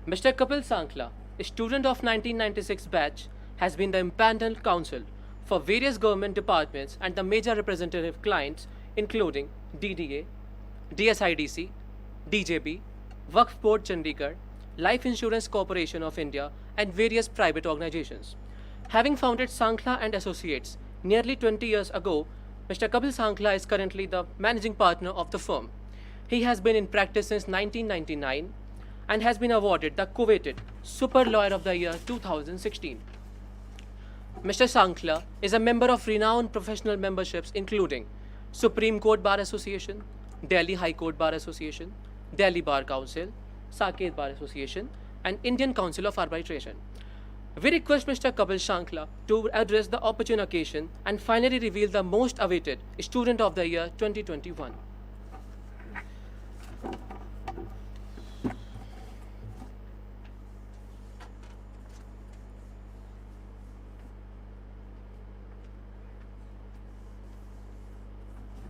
[SPEAKER 11] Mr. Kapil Sankla, a student of 1996 batch, has been the impaneled counsel for various government departments and the major representative clients, including DDA, DSIDC, DJB, Waqf Board Chandigarh, Life Insurance Corporation of India, and various private organizations. Having founded Sankla and Associates nearly 20 years ago, Mr. Kapil Sankla is currently the managing partner of the firm. He has been in practice since 1999 and has been awarded the coveted Super Lawyer of the Year 2016. Mr. Sankla is a member of renowned professional memberships including Supreme Court Bar Association, Delhi High Court Bar Association, Delhi Bar Council, Saket Bar Association, and Indian Council of Arbitration. We request Mr. Kapil Sankla to address the opportune occasion and finally reveal the most awaited Student of the Year 2021.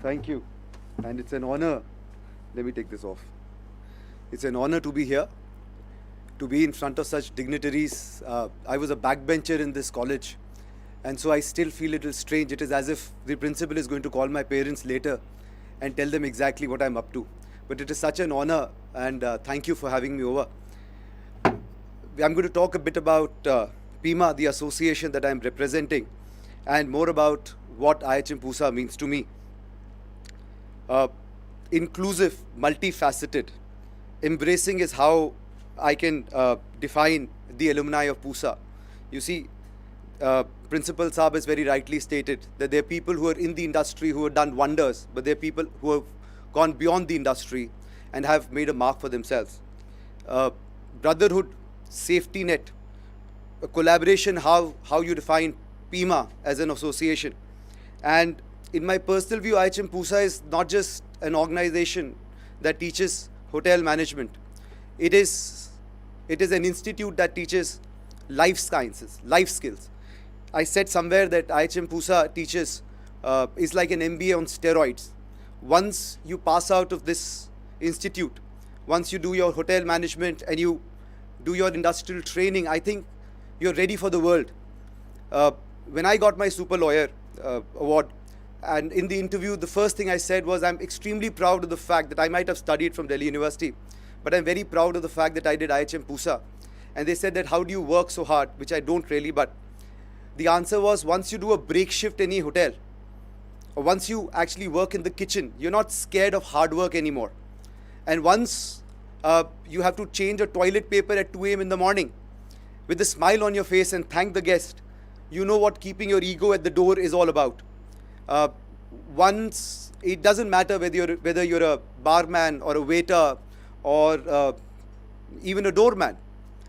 [SPEAKER 15] Thank you, and it's an honor. Let me take this off. It's an honor to be here, to be in front of such dignitaries. I was a backbencher in this college, and so I still feel a little strange. It is as if the principal is going to call my parents later and tell them exactly what I'm up to. But it is such an honor, and thank you for having me over. I'm going to talk a bit about PIMA, the association that I'm representing, and more about what IHM Pusa means to me. Inclusive, multifaceted. Embracing is how I can define the alumni of Pusa. You see, Principal Saab has very rightly stated that there are people who are in the industry who have done wonders, but there are people who have gone beyond the industry and have made a mark for themselves. Brotherhood, safety net, a collaboration, how you define PIMA as an association. And in my personal view, IHM Pusa is not just an organization that teaches hotel management. It is an institute that teaches life sciences, life skills. I said somewhere that IHM Pusa teaches is like an MBA on steroids. Once you pass out of this institute, once you do your hotel management and you do your industrial training, I think you're ready for the world. When I got my super lawyer award, and in the interview, the first thing I said was, I'm extremely proud of the fact that I might have studied from Delhi University, but I'm very proud of the fact that I did IHM Pusa. And they said that, how do you work so hard? Which I don't really, but the answer was, once you do a break shift in any hotel, or once you actually work in the kitchen, you're not scared of hard work anymore. And once you have to change a toilet paper at 2 a.m. in the morning with a smile on your face and thank the guest, you know what keeping your ego at the door is all about. Once, it doesn't matter whether you're a barman or a waiter or even a doorman.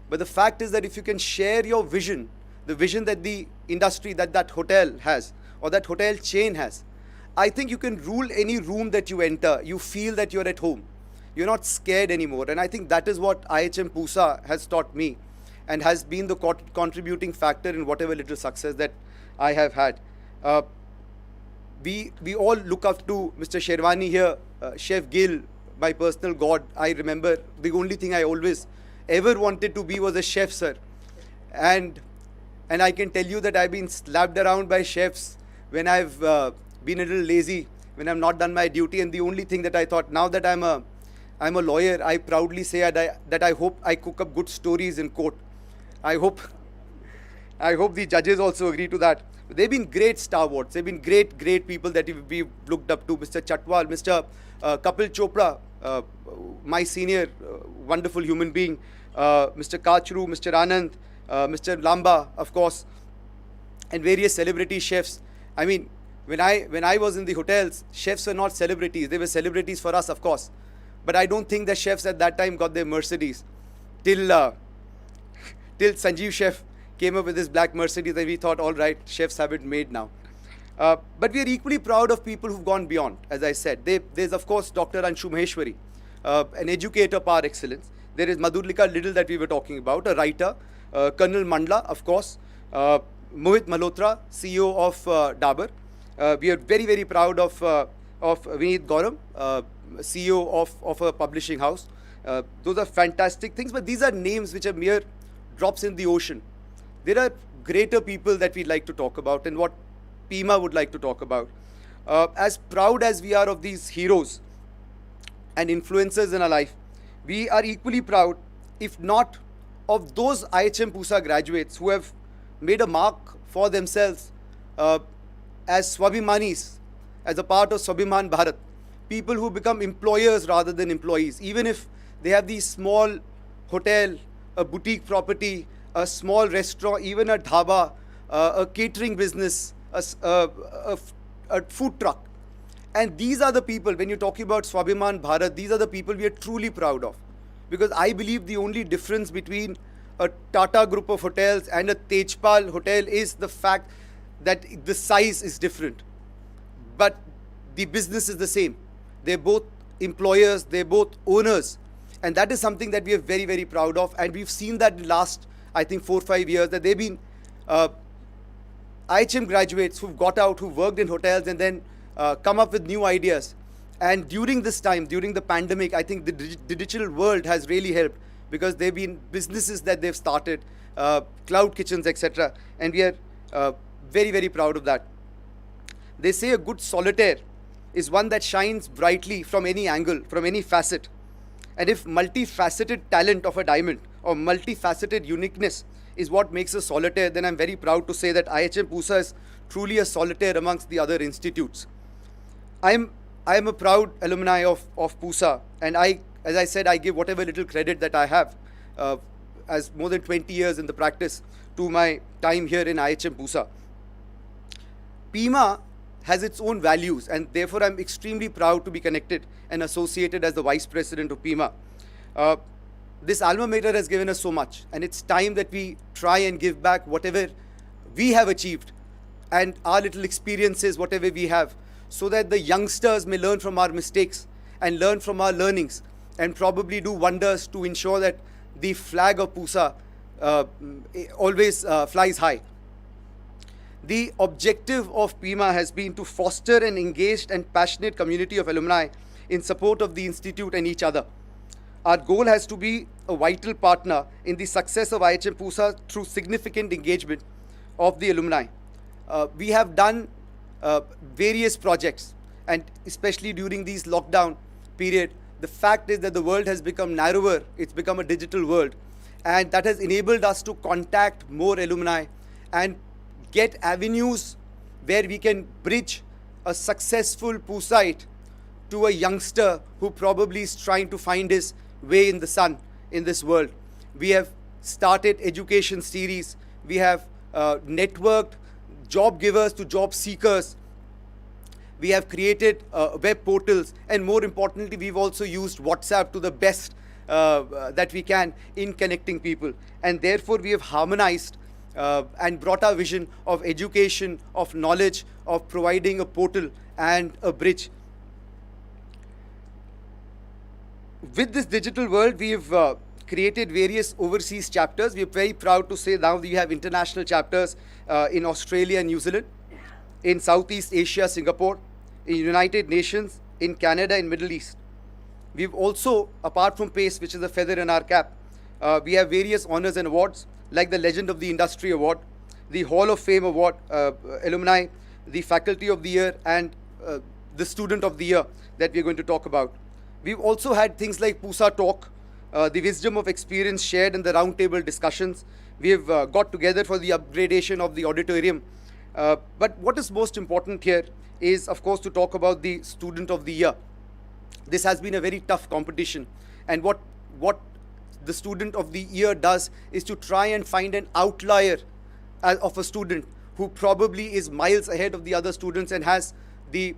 [SPEAKER 15] But the fact is that if you can share your vision, the vision that the industry, that hotel has, or that hotel chain has, I think you can rule any room that you enter. You feel that you're at home. You're not scared anymore. And I think that is what IHM Pusa has taught me and has been the contributing factor in whatever little success that I have had. We all look up to Mr. Sherwani here, Chef Gill, my personal god. I remember the only thing I always ever wanted to be was a chef, sir. And I can tell you that I've been slapped around by chefs when I've been a little lazy, when I've not done my duty. And the only thing that I thought, now that I'm a lawyer, I proudly say that I hope I cook up good stories in court. I hope the judges also agree to that. They've been great stalwarts. They've been great people that we've looked up to. Mr. Chatwal, Mr. Kapil Chopra, my senior, wonderful human being. Mr. Kachru, Mr. Anand, Mr. Lamba, of course, and various celebrity chefs. I mean, when I was in the hotels, chefs were not celebrities. They were celebrities for us, of course. But I don't think the chefs at that time got their Mercedes till Sanjeev Chef came up with his black Mercedes, and we thought, all right, chefs have it made now. But we are equally proud of people who've gone beyond, as I said. There's, of course, Dr. Anshu Maheshwari, an educator par excellence. There is Madhurlika Little that we were talking about, a writer. Colonel Mandla, of course. Mohit Malhotra, CEO of Dabur. We are very proud of Vineet Gauram, CEO of a publishing house. Those are fantastic things, but these are names which are mere drops in the ocean. There are greater people that we'd like to talk about, and what Pima would like to talk about. As proud as we are of these heroes and influencers in our life, we are equally proud, if not of those IHM Pusa graduates who have made a mark for themselves as Swabhimanis, as a part of Swabhiman Bharat. People who become employers rather than employees, even if they have these small hotel, a boutique property, a small restaurant, even a dhaba, a catering business, a food truck. And these are the people, when you're talking about Swabhiman Bharat, these are the people we are truly proud of. Because I believe the only difference between a Tata group of hotels and a Tejpal hotel is the fact that the size is different. But the business is the same. They're both employers, they're both owners. And that is something that we are very proud of. And we've seen that in the last, I think, 4 or 5 years, that they've been IHM graduates who've got out, who've worked in hotels and then come up with new ideas. And during this time, during the pandemic, I think the digital world has really helped, because they've been businesses that they've started, cloud kitchens, etc. And we are very proud of that. They say a good solitaire is one that shines brightly from any angle, from any facet. And if multifaceted talent of a diamond or multifaceted uniqueness is what makes a solitaire, then I'm very proud to say that IHM Pusa is truly a solitaire amongst the other institutes. I am a proud alumni of Pusa, and as I said, I give whatever little credit that I have as more than 20 years in the practice to my time here in IHM Pusa. Pima has its own values, and therefore I'm extremely proud to be connected and associated as the Vice President of Pima. This alma mater has given us so much, and it's time that we try and give back whatever we have achieved and our little experiences, whatever we have, so that the youngsters may learn from our mistakes and learn from our learnings, and probably do wonders to ensure that the flag of Pusa always flies high. The objective of PIMA has been to foster an engaged and passionate community of alumni in support of the institute and each other. Our goal has to be a vital partner in the success of IHM Pusa through significant engagement of the alumni. We have done various projects, and especially during these lockdown period, the fact is that the world has become narrower, it's become a digital world, and that has enabled us to contact more alumni and get avenues where we can bridge a successful Pusite to a youngster who probably is trying to find his way in the sun in this world. We have started education series, we have networked job givers to job seekers, we have created web portals, and more importantly, we've also used WhatsApp to the best that we can in connecting people. And therefore, we have harmonized and brought our vision of education, of knowledge, of providing a portal and a bridge. With this digital world, we have created various overseas chapters. We are very proud to say now we have international chapters in Australia and New Zealand, in Southeast Asia, Singapore, in United Nations, in Canada, and Middle East. We've also, apart from PACE, which is a feather in our cap, we have various honors and awards, like the Legend of the Industry Award, the Hall of Fame Award, alumni, the Faculty of the Year, and the Student of the Year that we're going to talk about. We've also had things like Pusa Talk, the wisdom of experience shared in the roundtable discussions. We've got together for the upgradation of the auditorium. But what is most important here is, of course, to talk about the Student of the Year. This has been a very tough competition, and what the Student of the Year does is to try and find an outlier of a student who probably is miles ahead of the other students and has the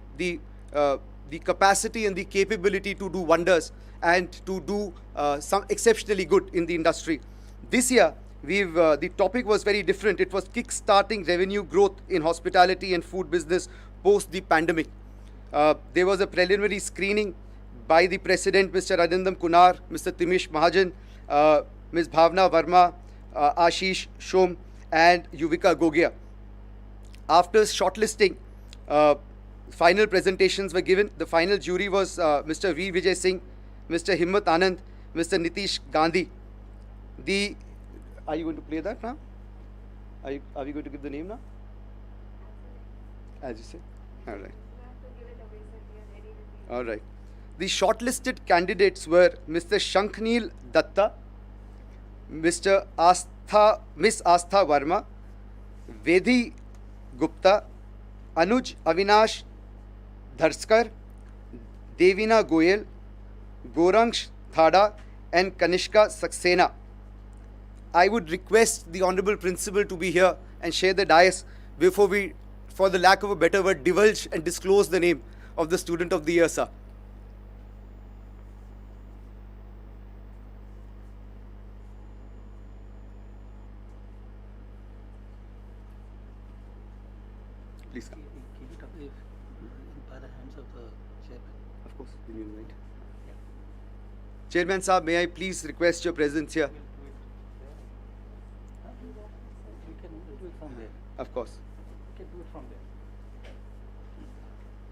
[SPEAKER 15] capacity and the capability to do wonders and to do some exceptionally good in the industry. This year, the topic was very different. It was kick-starting revenue growth in hospitality and food business post the pandemic. There was a preliminary screening by the President, Mr. Arindam Kunar, Mr. Timish Mahajan, Ms. Bhavna Verma, Ashish Shom, and Yuvika Gogia. After shortlisting, final presentations were given. The final jury was Mr. V. Vijay Singh, Mr. Himmat Anand, Mr. Nitish Gandhi. Are you going to play that now? Are we going to give the name now? As you say. All right. All right. The shortlisted candidates were Mr. Shankhneel Datta, Miss Astha Varma, Vedhi Gupta, Anuj Avinash Dharskar, Devina Goyal, Gorangsh Thada, and Kanishka Saxena. I would request the Honorable Principal to be here and share the dais before we, for the lack of a better word, divulge and disclose the name of the Student of the Year, sir. Please come.
[SPEAKER 5] Keep it up by the hands of the chairman.
[SPEAKER 15] Of course, will you invite? Chairman Saab, may I please request your presence here?
[SPEAKER 5] We can do it from there.
[SPEAKER 15] Of course.
[SPEAKER 5] We can do it from there.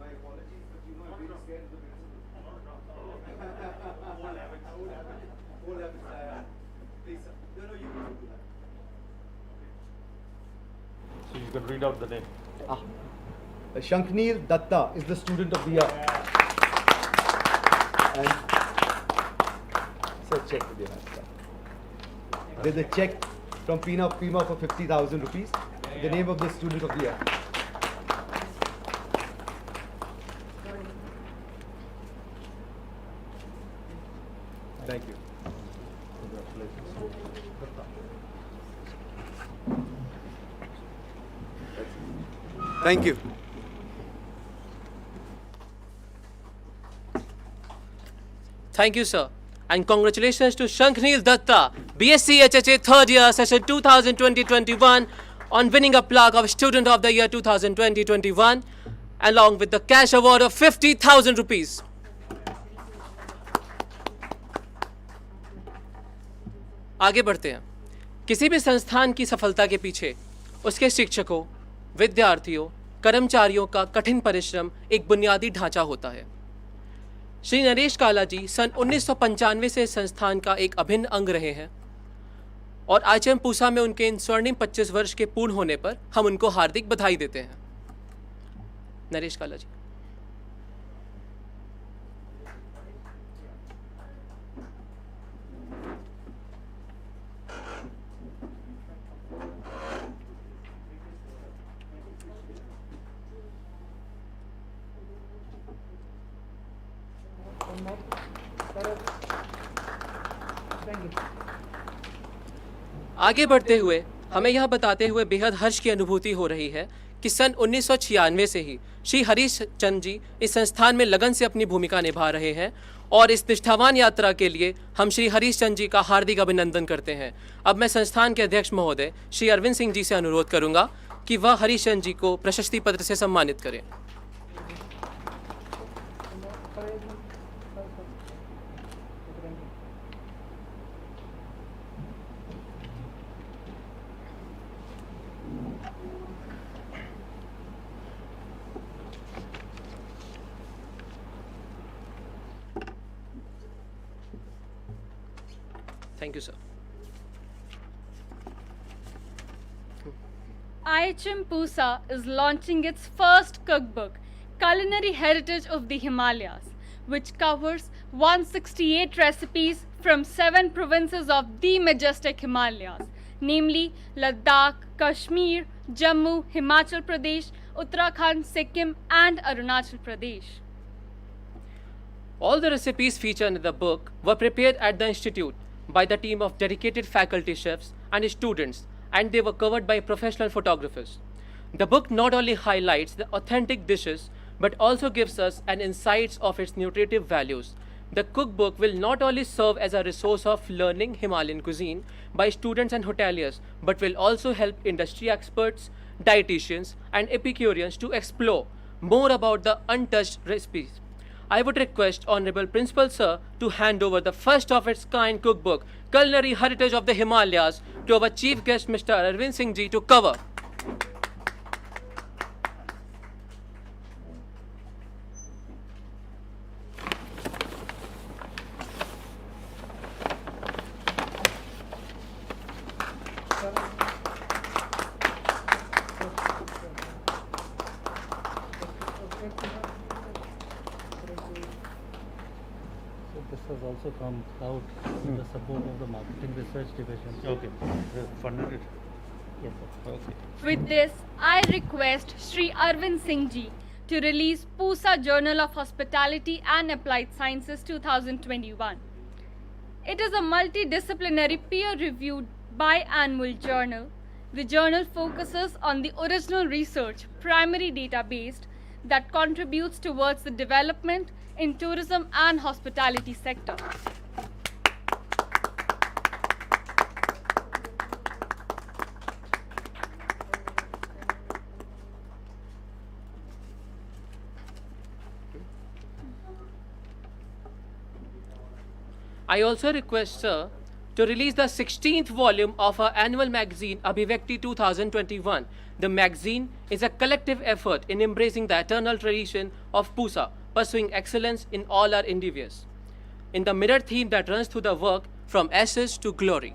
[SPEAKER 15] My apologies, but you know I'm very scared of the principal. Please, sir. No, you can do that.
[SPEAKER 2] So you can read out the name.
[SPEAKER 15] Shankhneel Datta is the Student of the Year. And sir, check with your hands, sir. There's a check from PIMA for 50,000 rupees. The name of the Student of the Year. Thank you. Thank you.
[SPEAKER 11] Thank you, sir. And congratulations to Shankhneel Datta, BSc HHA 3rd year, session 2020-21, on winning a plaque of Student of the Year 2020-21, along with the cash award of 50,000 rupees. आगे बढ़ते हैं। किसी भी संस्थान की सफलता के पीछे उसके शिक्षकों, विद्यार्थियों, कर्मचारियों का कठिन परिश्रम एक बुनियादी ढांचा होता है। श्री नरेश काला जी सन 1995 से संस्थान का एक अभिन्न अंग रहे हैं और IHM पूसा में उनके इन स्वर्णिम 25 वर्ष के पूर्ण होने पर हम उनको हार्दिक बधाई देते हैं। नरेश काला जी। आगे बढ़ते हुए हमें यह बताते हुए बेहद हर्ष की अनुभूति हो रही है कि सन 1996 से ही श्री हरीश चंद जी इस संस्थान में लगन से अपनी भूमिका निभा रहे हैं और इस निष्ठावान यात्रा के लिए हम श्री हरीश चंद जी का हार्दिक अभिनंदन करते हैं। अब मैं संस्थान के अध्यक्ष महोदय श्री अरविंद सिंह जी से अनुरोध करूंगा कि वह हरीश चंद जी को प्रशस्ति पत्र से सम्मानित करें। Thank you, sir.
[SPEAKER 1] IHM Pusa is launching its first cookbook, Culinary Heritage of the Himalayas, which covers 168 recipes from 7 provinces of the majestic Himalayas, namely Ladakh, Kashmir, Jammu, Himachal Pradesh, Uttarakhand, Sikkim, and Arunachal Pradesh.
[SPEAKER 11] All the recipes featured in the book were prepared at the institute by the team of dedicated faculty chefs and students, and they were covered by professional photographers. The book not only highlights the authentic dishes but also gives us an insight of its nutritive values. The cookbook will not only serve as a resource of learning Himalayan cuisine by students and hoteliers, but will also help industry experts, dietitians, and epicureans to explore more about the untouched recipes. I would request Honorable Principal Sir to hand over the first of its kind cookbook, Culinary Heritage of the Himalayas, to our Chief Guest Mr. Arvind Singh Ji to cover.
[SPEAKER 16] This has also come out with the support of the Marketing Research Division. Okay. Funded it? Yes, sir. Okay.
[SPEAKER 1] With this, I request Sri Arvind Singh Ji to release Pusa Journal of Hospitality and Applied Sciences 2021. It is a multidisciplinary peer-reviewed biannual journal. The journal focuses on the original research, primary data-based, that contributes towards the development in tourism and hospitality sector.
[SPEAKER 11] I also request, sir, to release the 16th volume of our annual magazine, Abhivekti 2021. The magazine is a collective effort in embracing the eternal tradition of Pusa, pursuing excellence in all our endeavors, in the mirror theme that runs through the work from ashes to glory.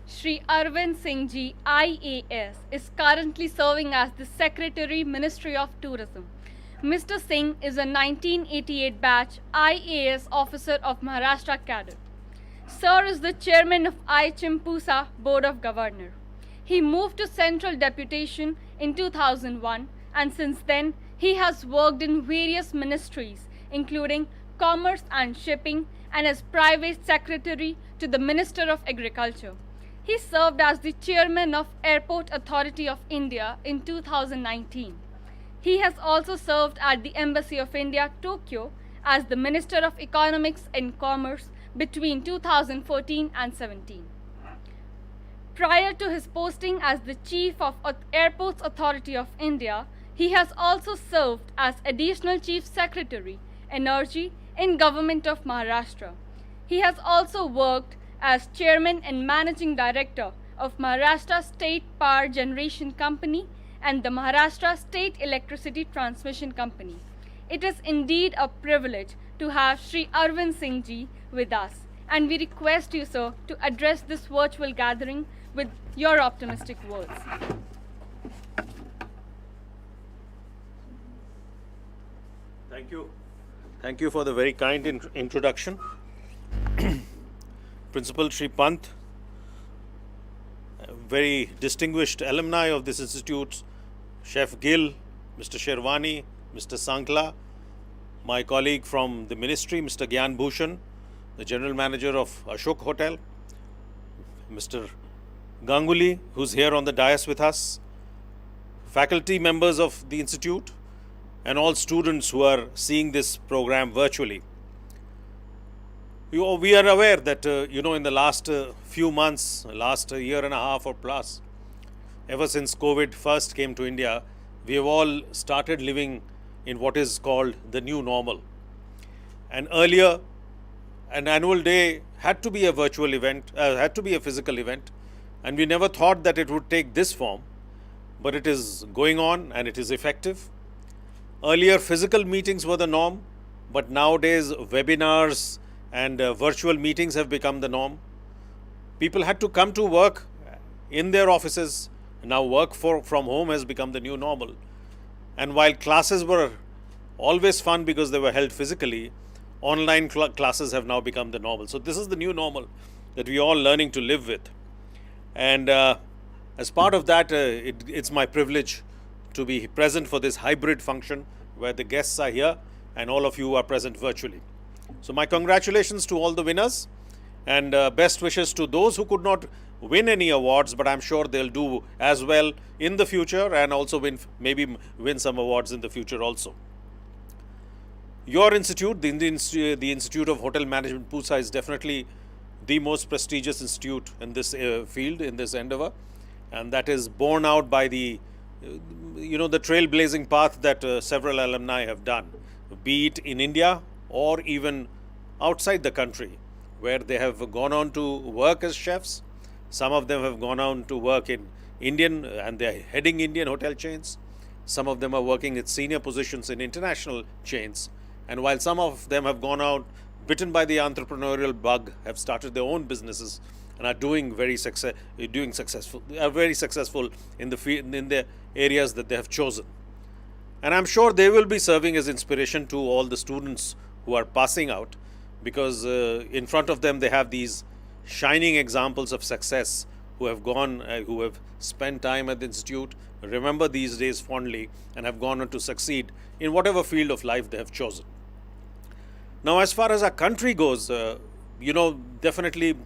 [SPEAKER 1] Sri Arvind Singh Ji, IAS, is currently serving as the Secretary, Ministry of Tourism. Mr. Singh is a 1988 batch IAS officer of Maharashtra cadre. Sir is the chairman of IHM Pusa Board of Governors. He moved to Central Deputation in 2001, and since then he has worked in various ministries including Commerce and Shipping, and as Private Secretary to the Minister of Agriculture. He served as the chairman of Airport Authority of India in 2019. He has also served at the Embassy of India, Tokyo, as the Minister of Economics and Commerce between 2014 and 17. Prior to his posting as the Chief of Airports Authority of India, he has also served as Additional Chief Secretary, Energy in Government of Maharashtra. He has also worked as Chairman and Managing Director of Maharashtra State Power Generation Company and the Maharashtra State Electricity Transmission Company. It is indeed a privilege to have Sri Arvind Singh Ji with us, and we request you, sir, to address this virtual gathering with your optimistic words.
[SPEAKER 17] Thank you. Thank you for the very kind introduction. Principal Sri Pant, very distinguished alumni of this institute, Chef Gill, Mr. Sherwani, Mr. Sankla, my colleague from the ministry, Mr. Gyan Bhushan, the General Manager of Ashok Hotel, Mr. Ganguly, who's here on the dais with us, faculty members of the institute, and all students who are seeing this program virtually. We are aware that, in the last few months, last year and a half or plus, ever since COVID first came to India, we have all started living in what is called the new normal. And earlier, an annual day had to be a virtual event, had to be a physical event, and we never thought that it would take this form, but it is going on and it is effective. Earlier, physical meetings were the norm, but nowadays webinars and virtual meetings have become the norm. People had to come to work in their offices. Now work from home has become the new normal. And while classes were always fun because they were held physically, online classes have now become the normal. So this is the new normal that we are all learning to live with. And as part of that, it's my privilege to be present for this hybrid function where the guests are here and all of you are present virtually. So my congratulations to all the winners and best wishes to those who could not win any awards, but I'm sure they'll do as well in the future and also maybe win some awards in the future also. Your institute, the Institute of Hotel Management Pusa, is definitely the most prestigious institute in this field, in this endeavor, and that is borne out by the the trailblazing path that several alumni have done, be it in India or even outside the country, where they have gone on to work as chefs. Some of them have gone on to work in Indian and they're heading Indian hotel chains. Some of them are working at senior positions in international chains. And while some of them have gone out, bitten by the entrepreneurial bug, have started their own businesses and are doing very successful in the areas that they have chosen. And I'm sure they will be serving as inspiration to all the students who are passing out, because in front of them they have these shining examples of success who have who have spent time at the institute, remember these days fondly, and have gone on to succeed in whatever field of life they have chosen. Now, as far as our country goes, definitely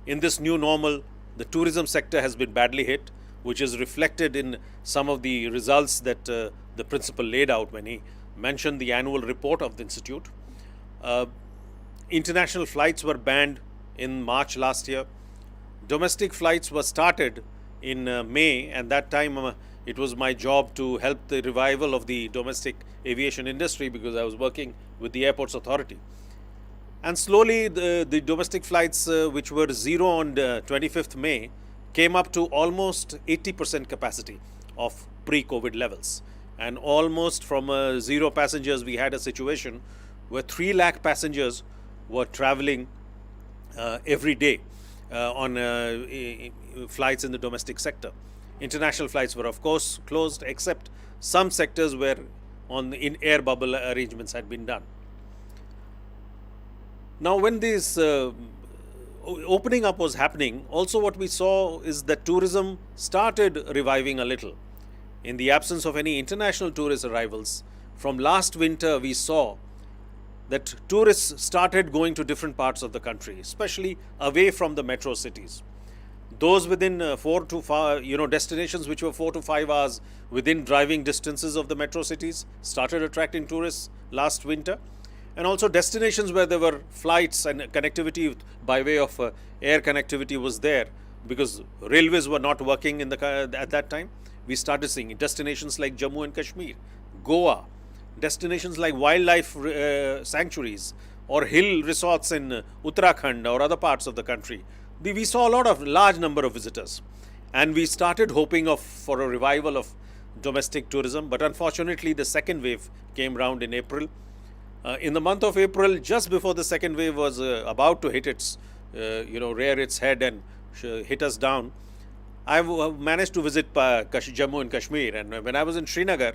[SPEAKER 17] in this new normal, the tourism sector has been badly hit, which is reflected in some of the results that the principal laid out when he mentioned the annual report of the institute. International flights were banned in March last year. Domestic flights were started in May, and that time it was my job to help the revival of the domestic aviation industry because I was working with the Airports Authority. And slowly the domestic flights which were zero on 25th May came up to almost 80% capacity of pre-COVID levels. And almost from zero passengers, we had a situation where 3 lakh passengers were traveling every day on flights in the domestic sector. International flights were of course closed, except some sectors where in air bubble arrangements had been done. Now when this opening up was happening, also what we saw is that tourism started reviving a little. In the absence of any international tourist arrivals, from last winter we saw that tourists started going to different parts of the country, especially away from the metro cities. Those within destinations which were 4 to 5 hours within driving distances of the metro cities started attracting tourists last winter. and also destinations where there were flights and connectivity by way of air connectivity was there, because railways were not working at that time. We started seeing destinations like Jammu and Kashmir, Goa, destinations like wildlife sanctuaries or hill resorts in Uttarakhand or other parts of the country. We saw a large number of visitors, and we started hoping for a revival of domestic tourism. But unfortunately, the second wave came round in April. In the month of April, just before the second wave was about to hit rear its head and hit us down, I managed to visit Jammu and Kashmir, and when I was in Srinagar,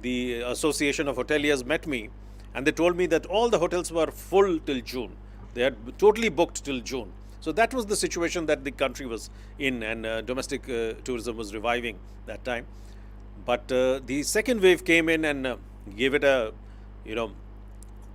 [SPEAKER 17] the Association of Hoteliers met me, and they told me that all the hotels were full till June. They had totally booked till June. So that was the situation that the country was in, and domestic tourism was reviving that time. But the second wave came in and gave it a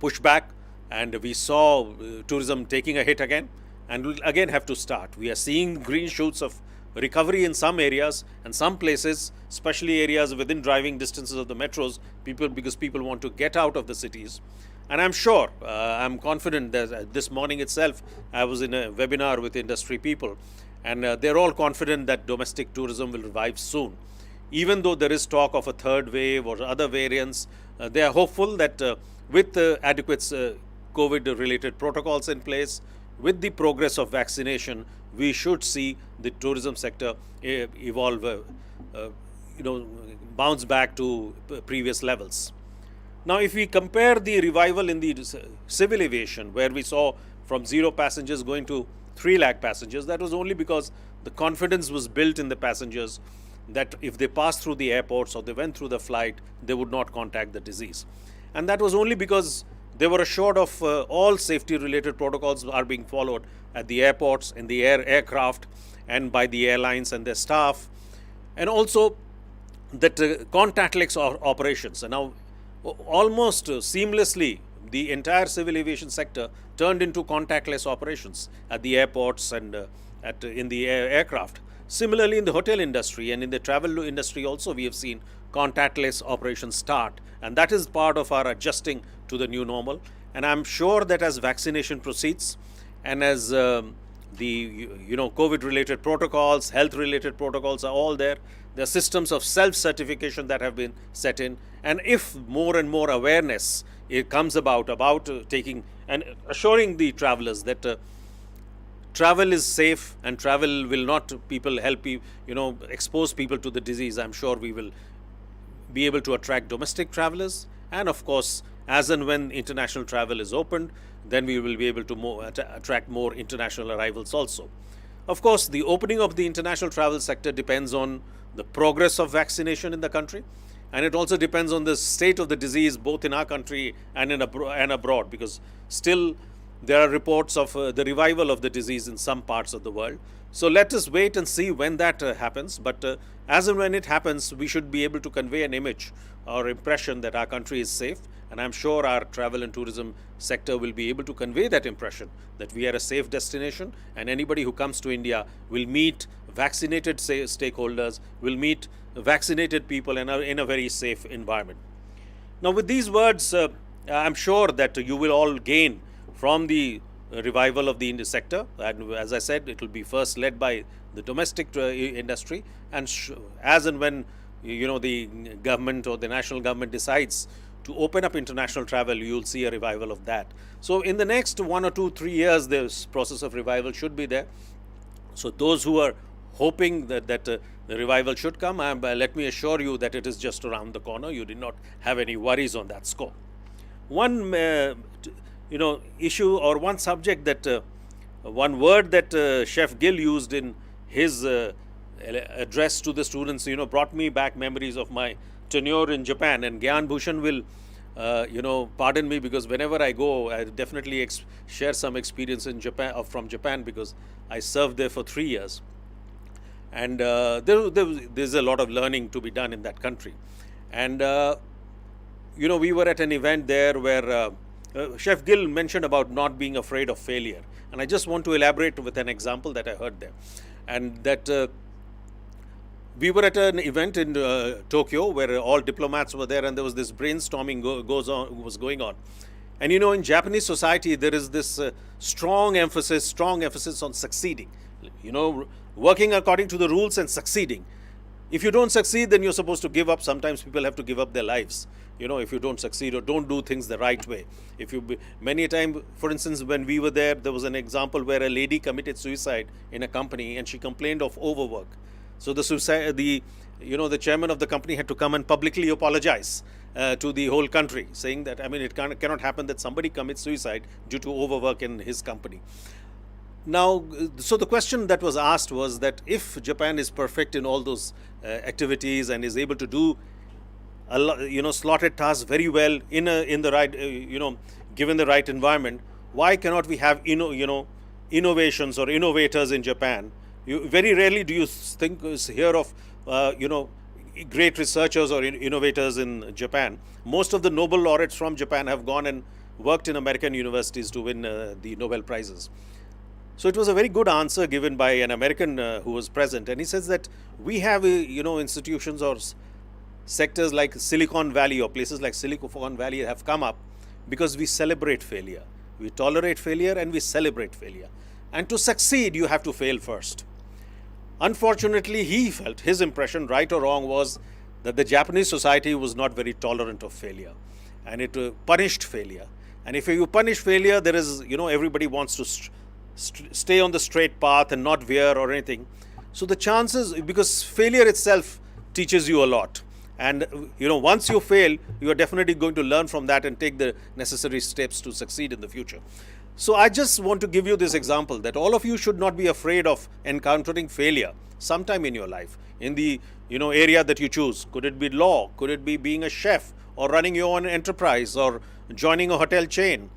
[SPEAKER 17] pushback, and we saw tourism taking a hit again, and we'll again have to start. We are seeing green shoots of recovery in some areas and some places, especially areas within driving distances of the metros, because people want to get out of the cities. And I'm sure, I'm confident that this morning itself, I was in a webinar with industry people, and they're all confident that domestic tourism will revive soon. Even though there is talk of a third wave or other variants, they are hopeful that with adequate COVID-related protocols in place, with the progress of vaccination, we should see the tourism sector evolve, bounce back to previous levels. Now, if we compare the revival in the civil aviation, where we saw from 0 passengers going to 3 lakh passengers, that was only because the confidence was built in the passengers that if they passed through the airports or they went through the flight, they would not contract the disease. And that was only because they were assured of all safety-related protocols are being followed at the airports, in the aircraft, and by the airlines and their staff, and also that contactless operations. And now, almost seamlessly, the entire civil aviation sector turned into contactless operations at the airports and in the aircraft. Similarly, in the hotel industry and in the travel industry also, we have seen contactless operations start, and that is part of our adjusting to the new normal. And I'm sure that as vaccination proceeds and as the COVID-related protocols, health-related protocols are all there, there are systems of self-certification that have been set in, and if more and more awareness comes about taking and assuring the travelers that travel is safe and travel will not expose people to the disease, I'm sure we will be able to attract domestic travelers. And of course, as and when international travel is opened, then we will be able to attract more international arrivals also. Of course, the opening of the international travel sector depends on the progress of vaccination in the country, and it also depends on the state of the disease both in our country and abroad, because still there are reports of the revival of the disease in some parts of the world. So let us wait and see when that happens. But as and when it happens, we should be able to convey an image or impression that our country is safe. And I'm sure our travel and tourism sector will be able to convey that impression that we are a safe destination, and anybody who comes to India will meet vaccinated stakeholders, will meet vaccinated people in a very safe environment. Now, with these words, I'm sure that you will all gain from the revival of the sector, and as I said, it will be first led by the domestic industry, and as and when the government or the national government decides to open up international travel, you will see a revival of that. So in the next 1 or 2, 3 years, this process of revival should be there. So those who are hoping that the revival should come, let me assure you that it is just around the corner. You did not have any worries on that score. One issue or one subject that one word that Chef Gill used in his address to the students brought me back memories of my tenure in Japan, and Gyan Bhushan will pardon me, because whenever I go, I definitely share some experience in Japan from Japan, because I served there for 3 years, and there's a lot of learning to be done in that country. And we were at an event there where Chef Gill mentioned about not being afraid of failure, and I just want to elaborate with an example that I heard there, and that we were at an event in Tokyo where all diplomats were there, and there was this brainstorming was going on, And you know, in Japanese society, there is this strong emphasis on succeeding. You know, working according to the rules and succeeding. If you don't succeed, then you're supposed to give up. Sometimes people have to give up their lives, you know, if you don't succeed or don't do things the right way. Many a time, for instance, when we were there was an example where a lady committed suicide in a company and she complained of overwork. So the chairman of the company had to come and publicly apologize to the whole country, saying that, I mean, it cannot happen that somebody commits suicide due to overwork in his company. Now, so the question that was asked was that if Japan is perfect in all those activities and is able to do slotted tasks very well in the right, given the right environment, why cannot we have innovations or innovators in Japan? Very rarely do you hear of great researchers or innovators in Japan. Most of the Nobel laureates from Japan have gone and worked in American universities to win the Nobel Prizes. So it was a very good answer given by an American who was present, and he says that we have institutions or sectors like Silicon Valley or places like Silicon Valley have come up because we celebrate failure. We tolerate failure and we celebrate failure. And to succeed, you have to fail first. Unfortunately, he felt, his impression, right or wrong, was that the Japanese society was not very tolerant of failure, and it punished failure. And if you punish failure, there is, everybody wants to stay on the straight path and not veer or anything. So the chances, because failure itself teaches you a lot. And, once you fail, you are definitely going to learn from that and take the necessary steps to succeed in the future. So I just want to give you this example that all of you should not be afraid of encountering failure sometime in your life, in the, area that you choose. Could it be law? Could it be being a chef or running your own enterprise or joining a hotel chain?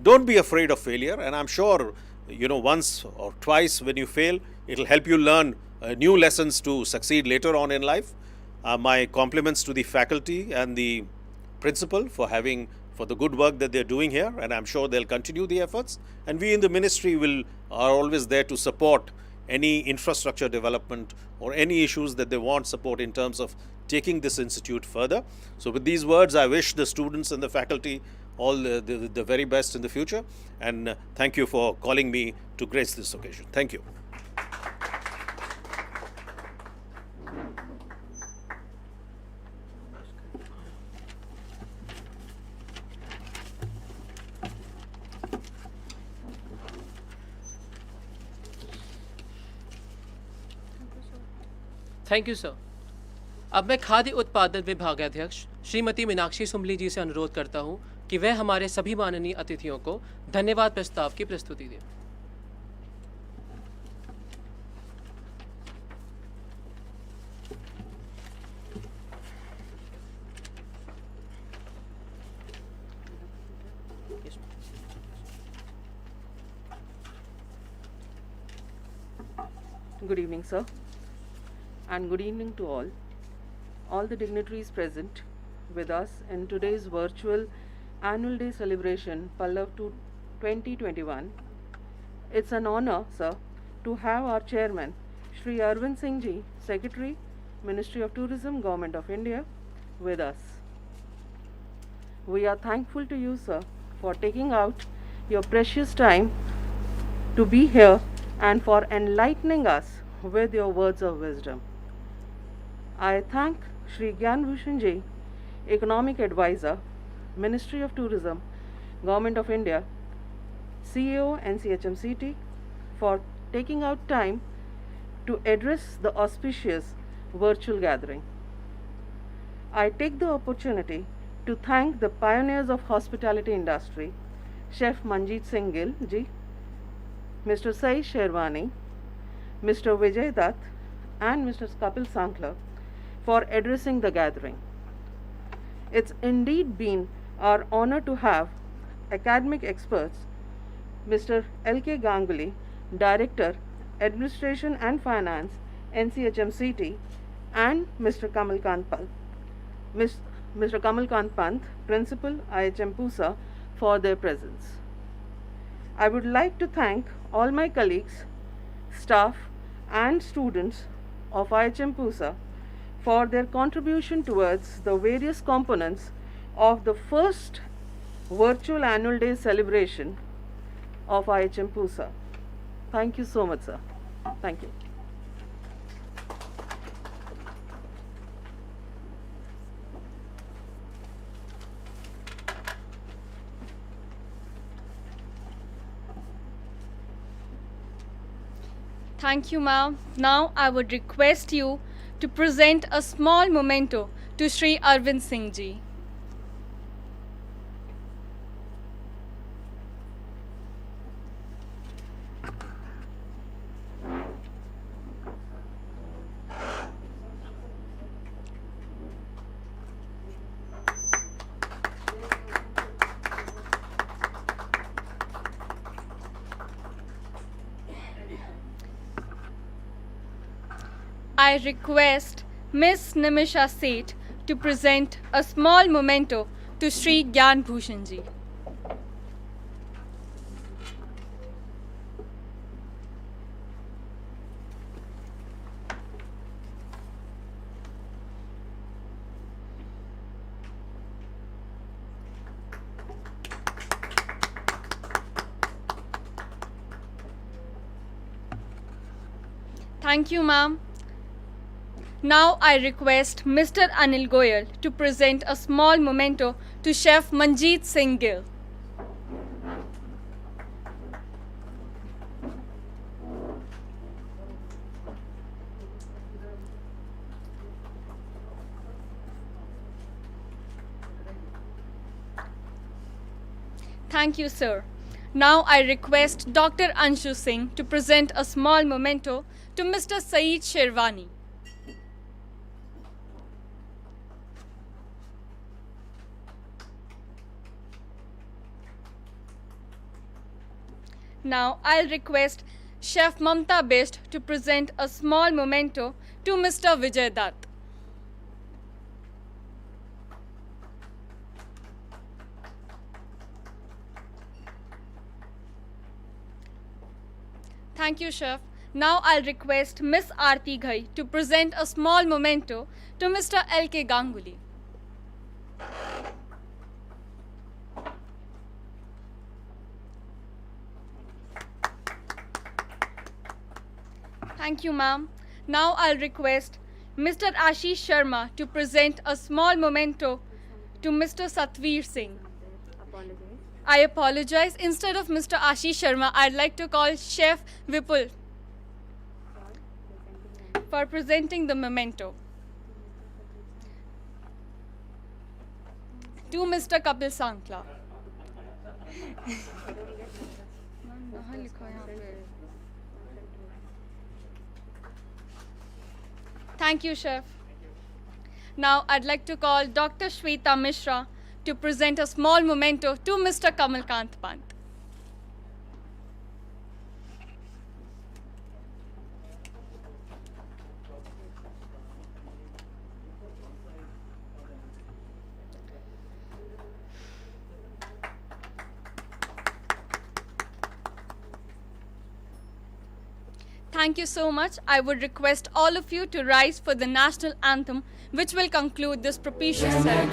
[SPEAKER 17] Don't be afraid of failure. And I'm sure, once or twice when you fail, it'll help you learn new lessons to succeed later on in life. My compliments to the faculty and the principal for the good work that they're doing here, and I'm sure they'll continue the efforts. And we in the ministry are always there to support any infrastructure development or any issues that they want support in terms of taking this institute further. So with these words, I wish the students and the faculty all the very best in the future, and thank you for calling me to grace this occasion. Thank you.
[SPEAKER 11] Thank you sir. अब मैं खाद्य उत्पादन विभागाध्यक्ष श्रीमती मीनाक्षी सुमली जी से अनुरोध करता हूं कि वह हमारे सभी माननीय अतिथियों को धन्यवाद प्रस्ताव की प्रस्तुति दें।
[SPEAKER 18] Good evening, sir, and good evening to all the dignitaries present with us in today's virtual annual day celebration Pallav 2021. It's an honor, sir, to have our chairman, Shri Arvind Singh Ji, Secretary, Ministry of Tourism, Government of India, with us. We are thankful to you, sir, for taking out your precious time to be here and for enlightening us with your words of wisdom. I thank Shri Gyan Bhushan Ji, Economic Advisor, Ministry of Tourism, Government of India, CEO NCHMCT, for taking out time to address the auspicious virtual gathering. I take the opportunity to thank the pioneers of hospitality industry, Chef Manjeet Singh Gill Ji, Mr. Sai Sherwani, Mr. Vijay Dutt, and Mr. Kapil Sankla for addressing the gathering. It's indeed been our honor to have academic experts, Mr. L.K. Ganguly, Director, Administration and Finance, NCHMCT, and Mr. Kamal Kant Pant, Principal, IHM Pusa, for their presence. I would like to thank all my colleagues, staff, and students of IHM Pusa for their contribution towards the various components of the first virtual annual day celebration of IHM Pusa. Thank you so much, sir. Thank you.
[SPEAKER 1] Thank you, ma'am. Now I would request you to present a small memento to Sri Arvind Singh ji. I request Miss Nimisha Seth to present a small memento to Sri Gyan Bhushan ji. Thank you, ma'am. Now I request Mr. Anil Goyal to present a small memento to Chef Manjeet Singh Gill. Thank you, sir. Now I request Dr. Anshu Singh to present a small memento to Mr. Saeed Sherwani. Now I'll request Chef Mamta Best to present a small memento to Mr. Vijay Dutt. Thank you, Chef. Now I'll request Miss Aarti Ghai to present a small memento to Mr. L.K. Ganguly. Thank you, ma'am. Now I'll request Mr. Ashish Sharma to present a small memento to Mr. Satvir Singh. I apologize. Instead of Mr. Ashish Sharma, I'd like to call Chef Vipul for presenting the memento. To Mr. Kapil Sankla. Thank you, Chef. Now I'd like to call Dr. Shweta Mishra to present a small memento to Mr. Kamal Kant Pant. Thank you so much. I would request all of you to rise for the national anthem, which will conclude this propitious ceremony.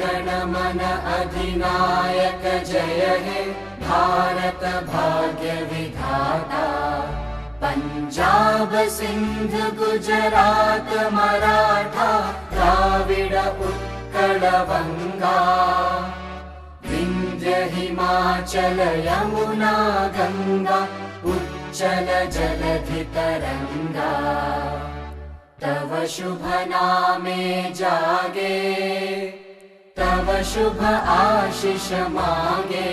[SPEAKER 12] Punjab Sindh Gujarat Maratha Dravid Utkal बंगा विंध्य हिमाचल यमुना गंगा उच्चल जलधि तरंगा तव शुभ नामे जागे तव शुभ आशीष मागे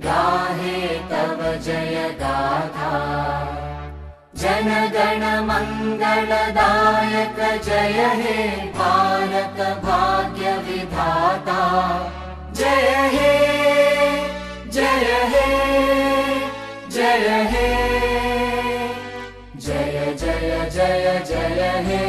[SPEAKER 12] गाहे तव जय गाथा जन गण मंगलदायक जय हे भारत भाग्य विधाता जय हे जय हे जय हे जय जय जय जय हे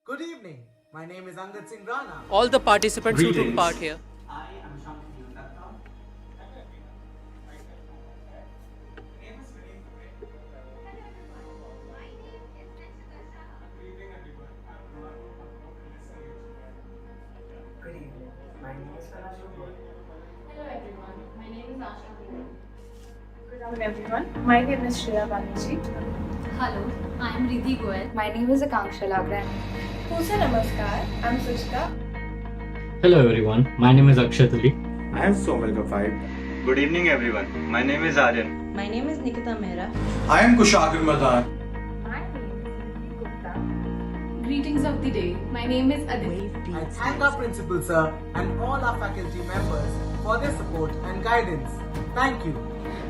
[SPEAKER 19] Good evening. My name is Angad Singh Rana.
[SPEAKER 11] All the participants who took part here.
[SPEAKER 20] Hello everyone, my name is Asha.
[SPEAKER 21] Good afternoon everyone, my name is Shreya Banerjee.
[SPEAKER 20] Hello, I am Riddhi Goel.
[SPEAKER 21] My name is Akanksha Lagran. Pusa Namaskar, I am Suchita.
[SPEAKER 22] Hello everyone, my name is Akshat Ali.
[SPEAKER 23] I am Somil Kafai.
[SPEAKER 24] Good evening everyone, my name is Aryan.
[SPEAKER 25] My name is Nikita Mehra.
[SPEAKER 23] I am Kushagar Madan.
[SPEAKER 20] Greetings of the day, my name is Aditi.
[SPEAKER 19] I thank our principal sir and all our faculty members for their support and guidance. Thank you.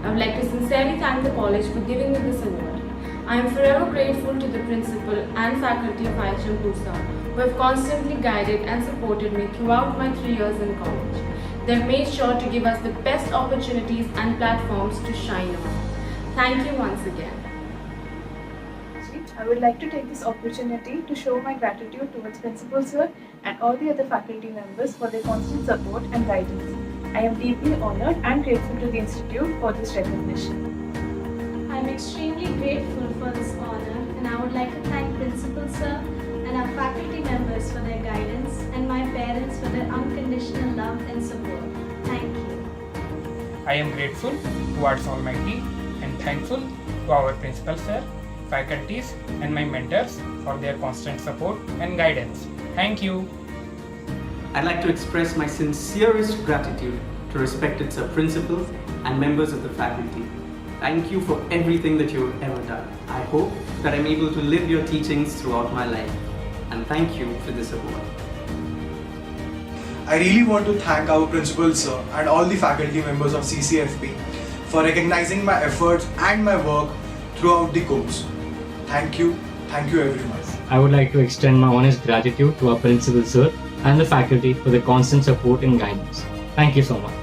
[SPEAKER 20] I would like to sincerely thank the college for giving me this award. I am forever grateful to the principal and faculty of IHM Pusa who have constantly guided and supported me throughout my 3 years in college. They have made sure to give us the best opportunities and platforms to shine on. Thank you once again.
[SPEAKER 21] I would like to take this opportunity to show my gratitude towards Principal Sir and all the other faculty members for their constant support and guidance. I am deeply honored and grateful to the Institute for this recognition.
[SPEAKER 26] I am extremely grateful for this honor and I would like to thank Principal Sir and our faculty members for their guidance and my parents for their unconditional love and support. Thank you.
[SPEAKER 27] I am grateful towards Almighty and thankful to our Principal Sir, faculties and my mentors for their constant support and guidance. Thank you.
[SPEAKER 28] I'd like to express my sincerest gratitude to respected Sir Principals and members of the faculty. Thank you for everything that you've ever done. I hope that I'm able to live your teachings throughout my life. And thank you for this award.
[SPEAKER 23] I really want to thank our principal sir and all the faculty members of CCFP for recognizing my efforts and my work throughout the course. Thank you everyone.
[SPEAKER 22] I would like to extend my honest gratitude to our principal sir and the faculty for their constant support and guidance. Thank you so much.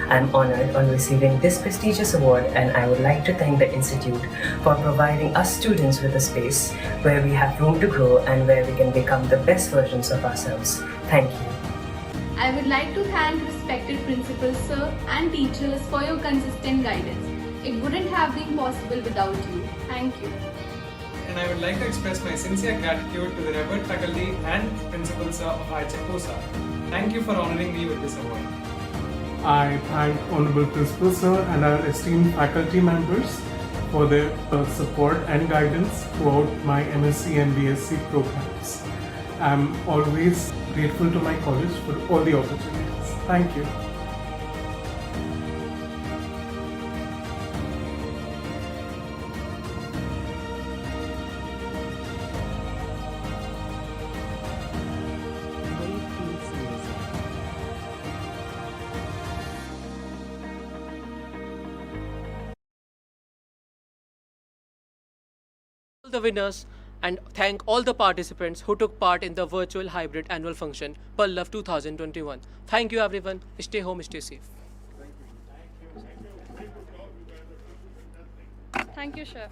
[SPEAKER 29] I am honored on receiving this prestigious award and I would like to thank the Institute for providing us students with a space where we have room to grow and where we can become the best versions of ourselves. Thank you.
[SPEAKER 20] I would like to thank respected Principal Sir and teachers for your consistent guidance. It wouldn't have been possible without you. Thank you.
[SPEAKER 30] And I would like to express my sincere gratitude to the revered faculty and Principal Sir of IHM Pusa. Thank you for honoring me with this award.
[SPEAKER 31] I thank Honorable Principal Sir and our esteemed faculty members for their support and guidance throughout my MSc and BSc programs. I am always grateful to my college for all the opportunities. Thank you.
[SPEAKER 11] The winners and thank all the participants who took part in the virtual hybrid annual function Pallav 2021. Thank you everyone. Stay home, stay safe.
[SPEAKER 1] Thank you, Chef.